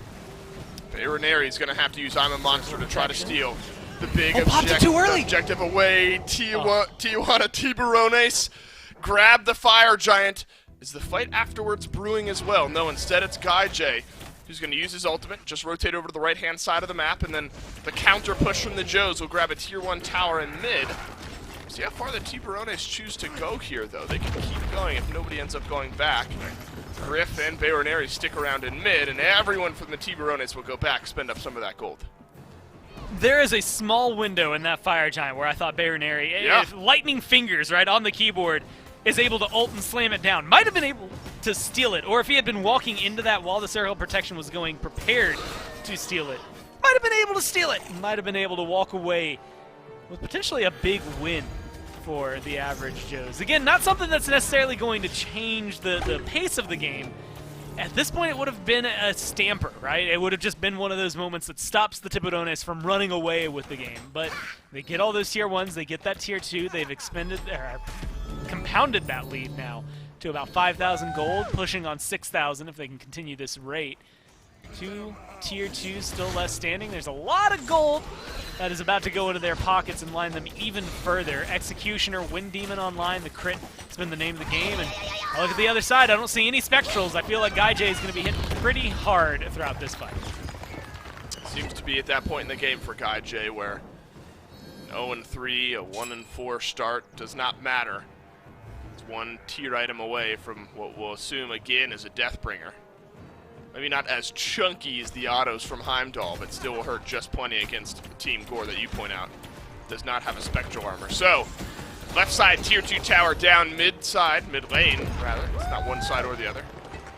Baronary is going to have to use I'm a Monster to try to steal the big objective away. Tijuana Tiburones grab the Fire Giant. Is the fight afterwards brewing as well? No, instead it's GuyJ, who's going to use his ultimate, just rotate over to the right-hand side of the map, and then the counter push from the Joes will grab a tier 1 tower in mid. See how far the Tiburones choose to go here, though. They can keep going if nobody ends up going back. Griff and Bayroneri stick around in mid, and everyone from the Tiburones will go back, spend up some of that gold. There is a small window in that Fire Giant where I thought Bayroneri, if lightning fingers right on the keyboard, is able to ult and slam it down. Might have been able to steal it, or if he had been walking into that while the circle protection was going, prepared to steal it, might have been able to steal it. Might have been able to walk away with potentially a big win for the average Joes. Again, not something that's necessarily going to change the pace of the game. At this point, it would have been a stamper, right? It would have just been one of those moments that stops the Tiburones from running away with the game. But they get all those tier 1s, they get that tier 2, they've compounded that lead now to about 5,000 gold, pushing on 6,000 if they can continue this rate. 2 tier 2s still left standing. There's a lot of gold that is about to go into their pockets and line them even further. Executioner, Wind Demon online. The crit has been the name of the game. And I look at the other side. I don't see any Spectrals. I feel like Guy J is going to be hit pretty hard throughout this fight. Seems to be at that point in the game for Guy J where 0-3, a 1-4 start does not matter. It's one tier item away from what we'll assume again is a Deathbringer. Maybe not as chunky as the autos from Heimdall, but still will hurt just plenty against Team Gore that you point out. Does not have a Spectral armor. So, left side tier 2 tower down mid lane, rather. It's not one side or the other.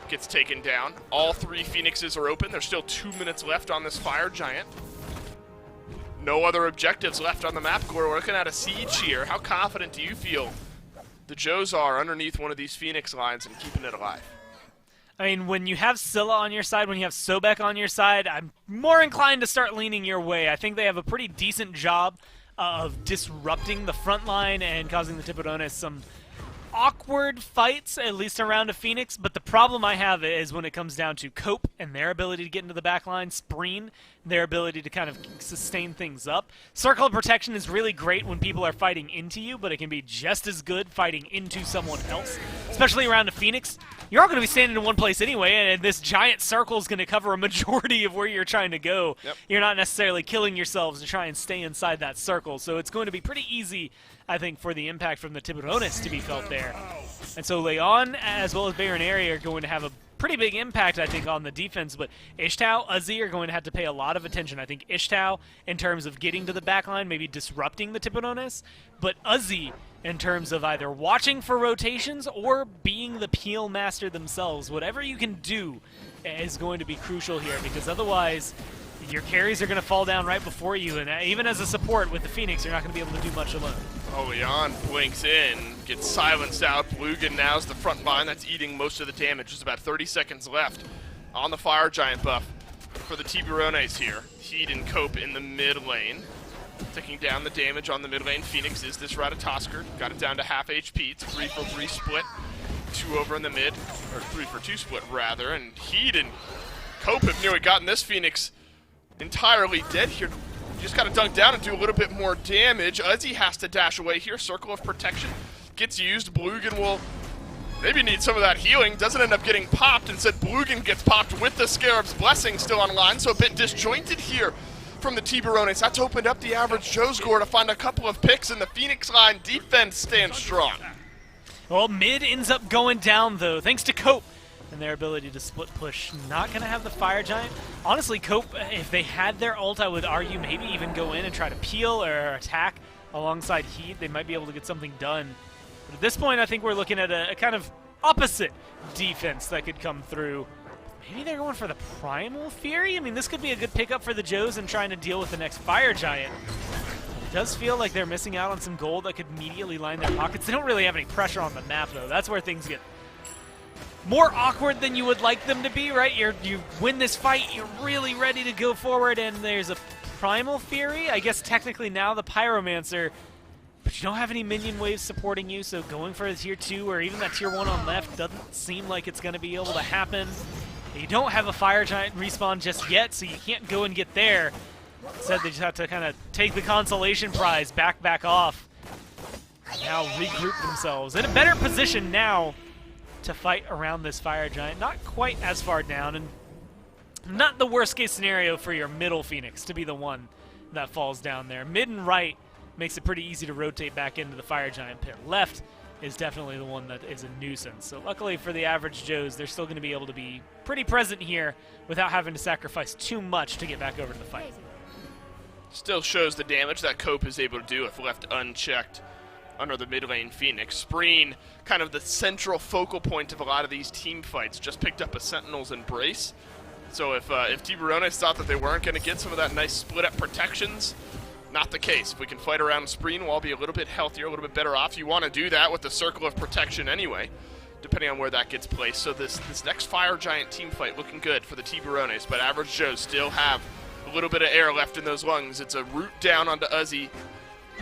Gets taken down. All 3 Phoenixes are open. There's still 2 minutes left on this Fire Giant. No other objectives left on the map, Gore. We're looking at a siege here. How confident do you feel the Joes are underneath one of these Phoenix lines and keeping it alive? I mean, when you have Scylla on your side, when you have Sobek on your side, I'm more inclined to start leaning your way. I think they have a pretty decent job of disrupting the front line and causing the Tiburones some awkward fights, at least around a Phoenix, but the problem I have is when it comes down to Cope and their ability to get into the backline, Spreen, their ability to kind of sustain things up. Circle of Protection is really great when people are fighting into you, but it can be just as good fighting into someone else, especially around a Phoenix. You're all going to be standing in one place anyway, and this giant circle is going to cover a majority of where you're trying to go. Yep. You're not necessarily killing yourselves to try and stay inside that circle, so it's going to be pretty easy, I think, for the impact from the Tiburones to be felt there. And so Leon, as well as Bayroneri, are going to have a pretty big impact, I think, on the defense, but Ishtao, Uzi are going to have to pay a lot of attention. I think Ishtao, in terms of getting to the backline, maybe disrupting the Tiburones, but Uzi, in terms of either watching for rotations or being the peel master themselves. Whatever you can do is going to be crucial here, because otherwise your carries are going to fall down right before you, and even as a support with the Phoenix, you're not going to be able to do much alone. Oh, Leon blinks in, gets silenced out. Blugan now's the front line that's eating most of the damage. There's about 30 seconds left on the Fire Giant buff for the Tiburones here. Heat and Cope in the mid lane. Taking down the damage on the mid lane. Phoenix is this Ratatosker. Got it down to half HP. It's a 3-for-3 split. 2 over in the mid, or 3-for-2 split rather. And Heat and Cope have nearly gotten this Phoenix entirely dead here. You just got to dunk down and do a little bit more damage. Uzi has to dash away here. Circle of Protection gets used. Blugan will maybe need some of that healing. Doesn't end up getting popped. Instead, Blugan gets popped with the Scarab's Blessing still online. So a bit disjointed here from the Tiburones. That's opened up the average Joe's Gore to find a couple of picks, and the Phoenix line defense stands strong. Well, mid ends up going down, though, thanks to Cope and their ability to split push. Not going to have the Fire Giant. Honestly, Cope, if they had their ult, I would argue maybe even go in and try to peel or attack alongside Heat. They might be able to get something done. But at this point, I think we're looking at a kind of opposite defense that could come through. Maybe they're going for the Primal Fury? I mean, this could be a good pickup for the Joes in trying to deal with the next Fire Giant. It does feel like they're missing out on some gold that could immediately line their pockets. They don't really have any pressure on the map, though. That's where things get more awkward than you would like them to be, right? You win this fight, you're really ready to go forward, and there's a Primal Fury. I guess technically now the Pyromancer, but you don't have any minion waves supporting you, so going for a tier 2 or even that tier 1 on left doesn't seem like it's going to be able to happen. You don't have a Fire Giant respawn just yet, so you can't go and get there. Instead, they just have to kind of take the consolation prize, back off, and now regroup themselves in a better position now to fight around this Fire Giant. Not quite as far down, and not the worst case scenario for your middle Phoenix to be the one that falls down there. Mid and right makes it pretty easy to rotate back into the Fire Giant pit. Left is definitely the one that is a nuisance. So luckily for the average Joes, they're still going to be able to be pretty present here without having to sacrifice too much to get back over to the fight. Still shows the damage that Cope is able to do if left unchecked under the mid lane Phoenix. Spreen, kind of the central focal point of a lot of these team fights, just picked up a Sentinel's Embrace. So if Tiburones thought that they weren't going to get some of that nice split-up protections, not the case. If we can fight around Spreen, we'll all be a little bit healthier, a little bit better off. You want to do that with the Circle of Protection anyway, depending on where that gets placed. So this next Fire Giant team fight looking good for the Tiburones, but Average Joes still have a little bit of air left in those lungs. It's a root down onto Uzi.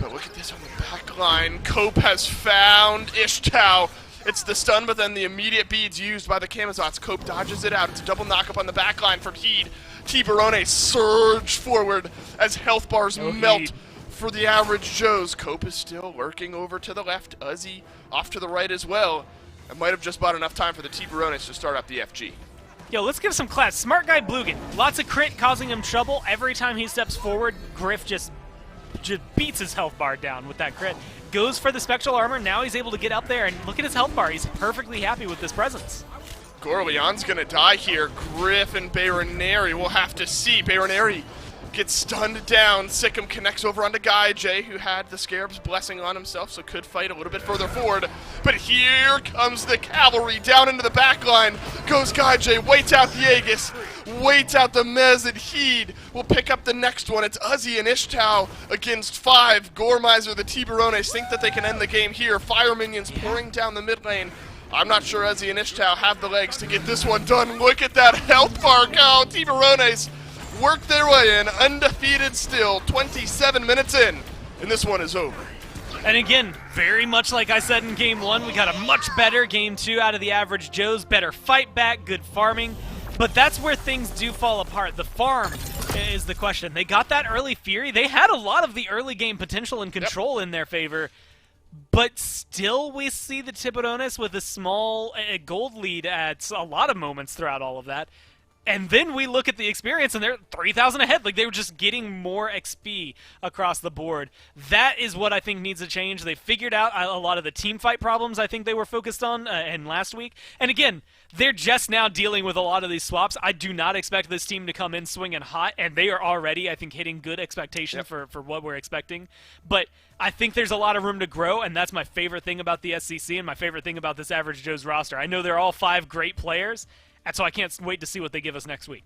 But look at this on the back line. Cope has found Ishtau. It's the stun, but then the immediate beads used by the Camazots. Cope dodges it out. It's a double knock-up on the back line from Heed. Tiburones surge forward as health bars melt for the Average Joes. Cope is still lurking over to the left. Uzi off to the right as well. It might have just bought enough time for the Tiburones to start up the FG. Yo, let's give some class. Smart guy Blugan. Lots of crit causing him trouble. Every time he steps forward, Griff just beats his health bar down with that crit. Goes for the spectral armor. Now he's able to get up there, and look at his health bar. He's perfectly happy with this presence. Gorleon's going to die here. Griff and Bayroneri will have to see. Bayroneri gets stunned down. Sikkim connects over onto Guy J, who had the Scarab's blessing on himself, so could fight a little bit further forward. But here comes the cavalry down into the back line. Goes Guy J, waits out the Aegis, waits out the Mez, and Heed will pick up the next one. It's Uzi and Ishtau against 5. Gormizer, the Tiburones think that they can end the game here. Fire minions pouring down the mid lane. I'm not sure Uzi and Ishtau have the legs to get this one done. Look at that health bar go. Tiburones work their way in, undefeated still, 27 minutes in, and this one is over. And again, very much like I said in Game 1, we got a much better Game 2 out of the Average Joes. Better fight back, good farming. But that's where things do fall apart. The farm is the question. They got that early Fury. They had a lot of the early game potential and control in their favor. But still, we see the Tiburones with a small gold lead at a lot of moments throughout all of that. And then we look at the experience, and they're 3,000 ahead. Like, they were just getting more XP across the board. That is what I think needs to change. They figured out a lot of the team fight problems I think they were focused on in last week. And again, they're just now dealing with a lot of these swaps. I do not expect this team to come in swinging hot, and they are already, I think, hitting good expectation for what we're expecting. But I think there's a lot of room to grow, and that's my favorite thing about the SCC and my favorite thing about this Average Joe's roster. I know they're all 5 great players, and so I can't wait to see what they give us next week.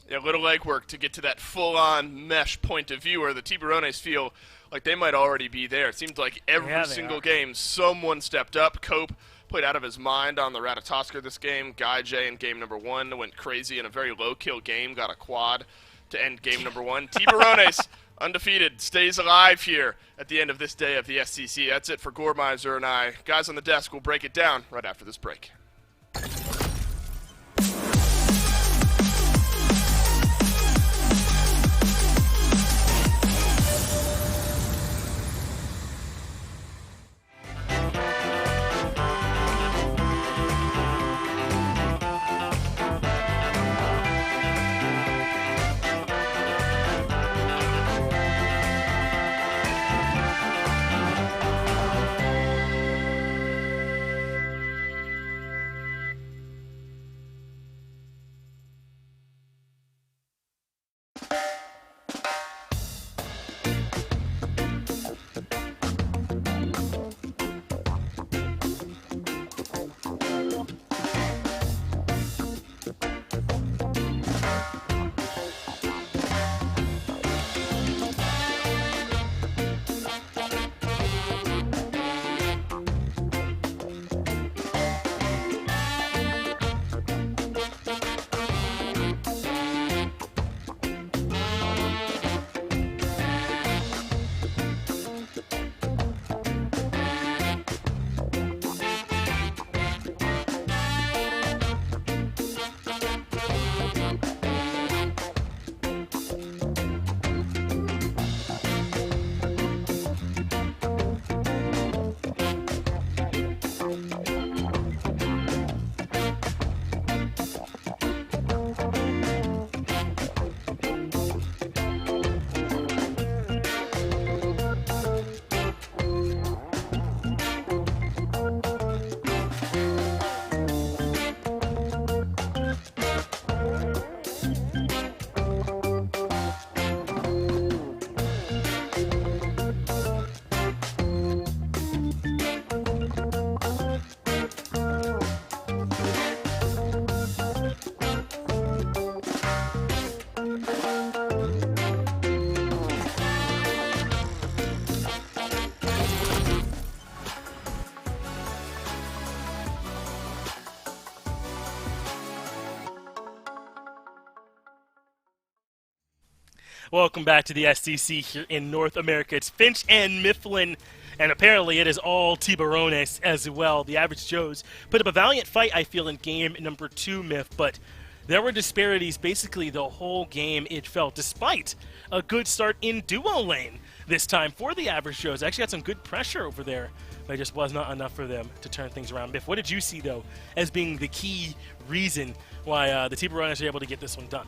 Yeah, a little legwork to get to that full-on mesh point of view where the Tiburones feel like they might already be there. It seemed like every single game someone stepped up. Cope played out of his mind on the Ratatoskr this game. Guy J in game number 1 went crazy in a very low-kill game, got a quad to end game number 1. Tiburones, undefeated, stays alive here at the end of this day of the SCC. That's it for Gormizer and I. Guys on the desk will break it down right after this break. Welcome back to the SCC here in North America. It's Finch and Mifflin, and apparently it is all Tiburones as well. The Average Joes put up a valiant fight, I feel, in game number 2, Miff, but there were disparities basically the whole game, it felt, despite a good start in duo lane this time for the Average Joes. Actually had some good pressure over there, but it just was not enough for them to turn things around. Miff, what did you see, though, as being the key reason why the Tiburones were able to get this one done?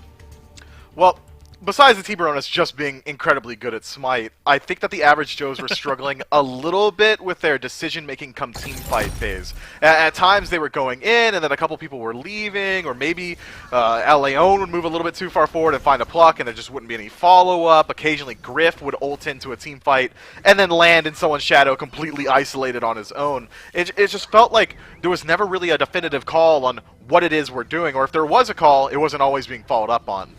Well, besides the Tiburones just being incredibly good at Smite, I think that the Average Joes were struggling a little bit with their decision-making come team fight phase. At times they were going in, and then a couple people were leaving, or maybe El Leon would move a little bit too far forward and find a pluck, and there just wouldn't be any follow-up. Occasionally Griff would ult into a team fight, and then land in someone's shadow completely isolated on his own. It just felt like there was never really a definitive call on what it is we're doing, or if there was a call, it wasn't always being followed up on.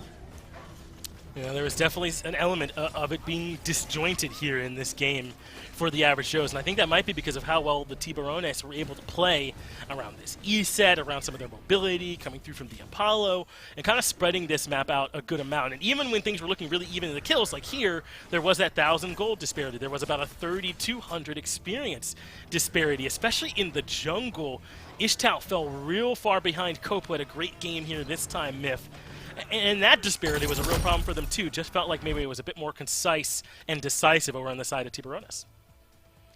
Yeah, there was definitely an element of it being disjointed here in this game for the Average Joes, and I think that might be because of how well the Tiburones were able to play around this E set, around some of their mobility, coming through from the Apollo, and kind of spreading this map out a good amount. And even when things were looking really even in the kills, like here, there was that 1,000 gold disparity. There was about a 3,200 experience disparity, especially in the jungle. Ishtal fell real far behind Cope, who had a great game here this time, Miff. And that disparity was a real problem for them, too. Just felt like maybe it was a bit more concise and decisive over on the side of Tiburones.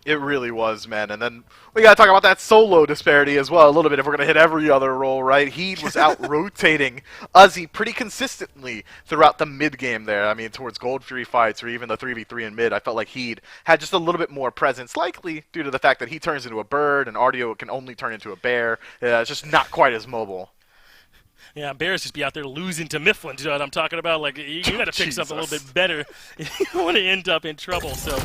It really was, man. And then we got to talk about that solo disparity as well a little bit if we're going to hit every other role, right? He was out rotating Uzi pretty consistently throughout the mid game there. I mean, towards Gold Fury fights or even the 3v3 in mid, I felt like he'd had just a little bit more presence, likely due to the fact that he turns into a bird and Ardio can only turn into a bear. It's just not quite as mobile. Yeah, Bears just be out there losing to Mifflin. You know what I'm talking about? Like, you got to pick something a little bit better if you want to end up in trouble. So,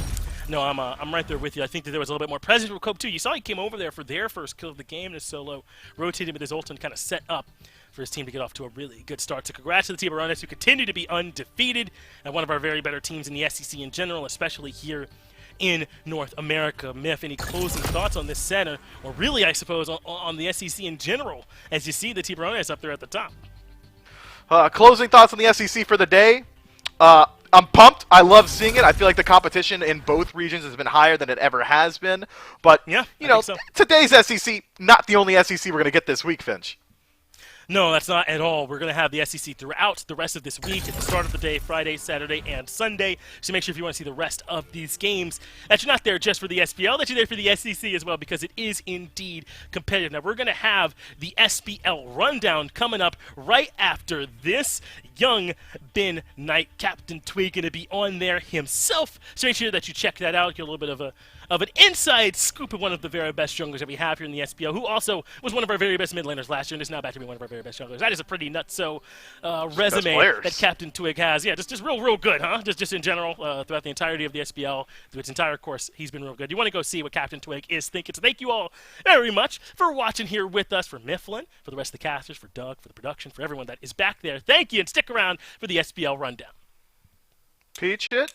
no, I'm right there with you. I think that there was a little bit more presence with Cope, too. You saw he came over there for their first kill of the game in his solo, rotated with his ult and kind of set up for his team to get off to a really good start. So congrats to the Tiburones, who continue to be undefeated, and one of our very better teams in the SCC in general, especially here in North America. Miff, any closing thoughts on this center, or really, I suppose, on the SCC in general, as you see the Tiburones up there at the top? Closing thoughts on the SCC for the day. I'm pumped. I love seeing it. I feel like the competition in both regions has been higher than it ever has been. But, yeah, you know, today's SCC, not the only SCC we're going to get this week, Finch. No, that's not at all. We're going to have the SCC throughout the rest of this week at the start of the day, Friday, Saturday, and Sunday. So make sure if you want to see the rest of these games, that you're not there just for the SPL, that you're there for the SCC as well, because it is indeed competitive. Now, we're going to have the SPL rundown coming up right after this. Young Ben Knight, Captain Twig, going to be on there himself. So make sure that you check that out. Get a little bit of an inside scoop of one of the very best junglers that we have here in the SPL, who also was one of our very best mid laners last year and is now back to be one of our very best junglers. That is a pretty nutso resume that Captain Twig has. Yeah, just real good, huh? Just in general, throughout the entirety of the SPL, through its entire course, he's been real good. You want to go see what Captain Twig is thinking. So thank you all very much for watching here with us, for Mifflin, for the rest of the casters, for Doug, for the production, for everyone that is back there. Thank you, and stick around for the SPL rundown. Peach it.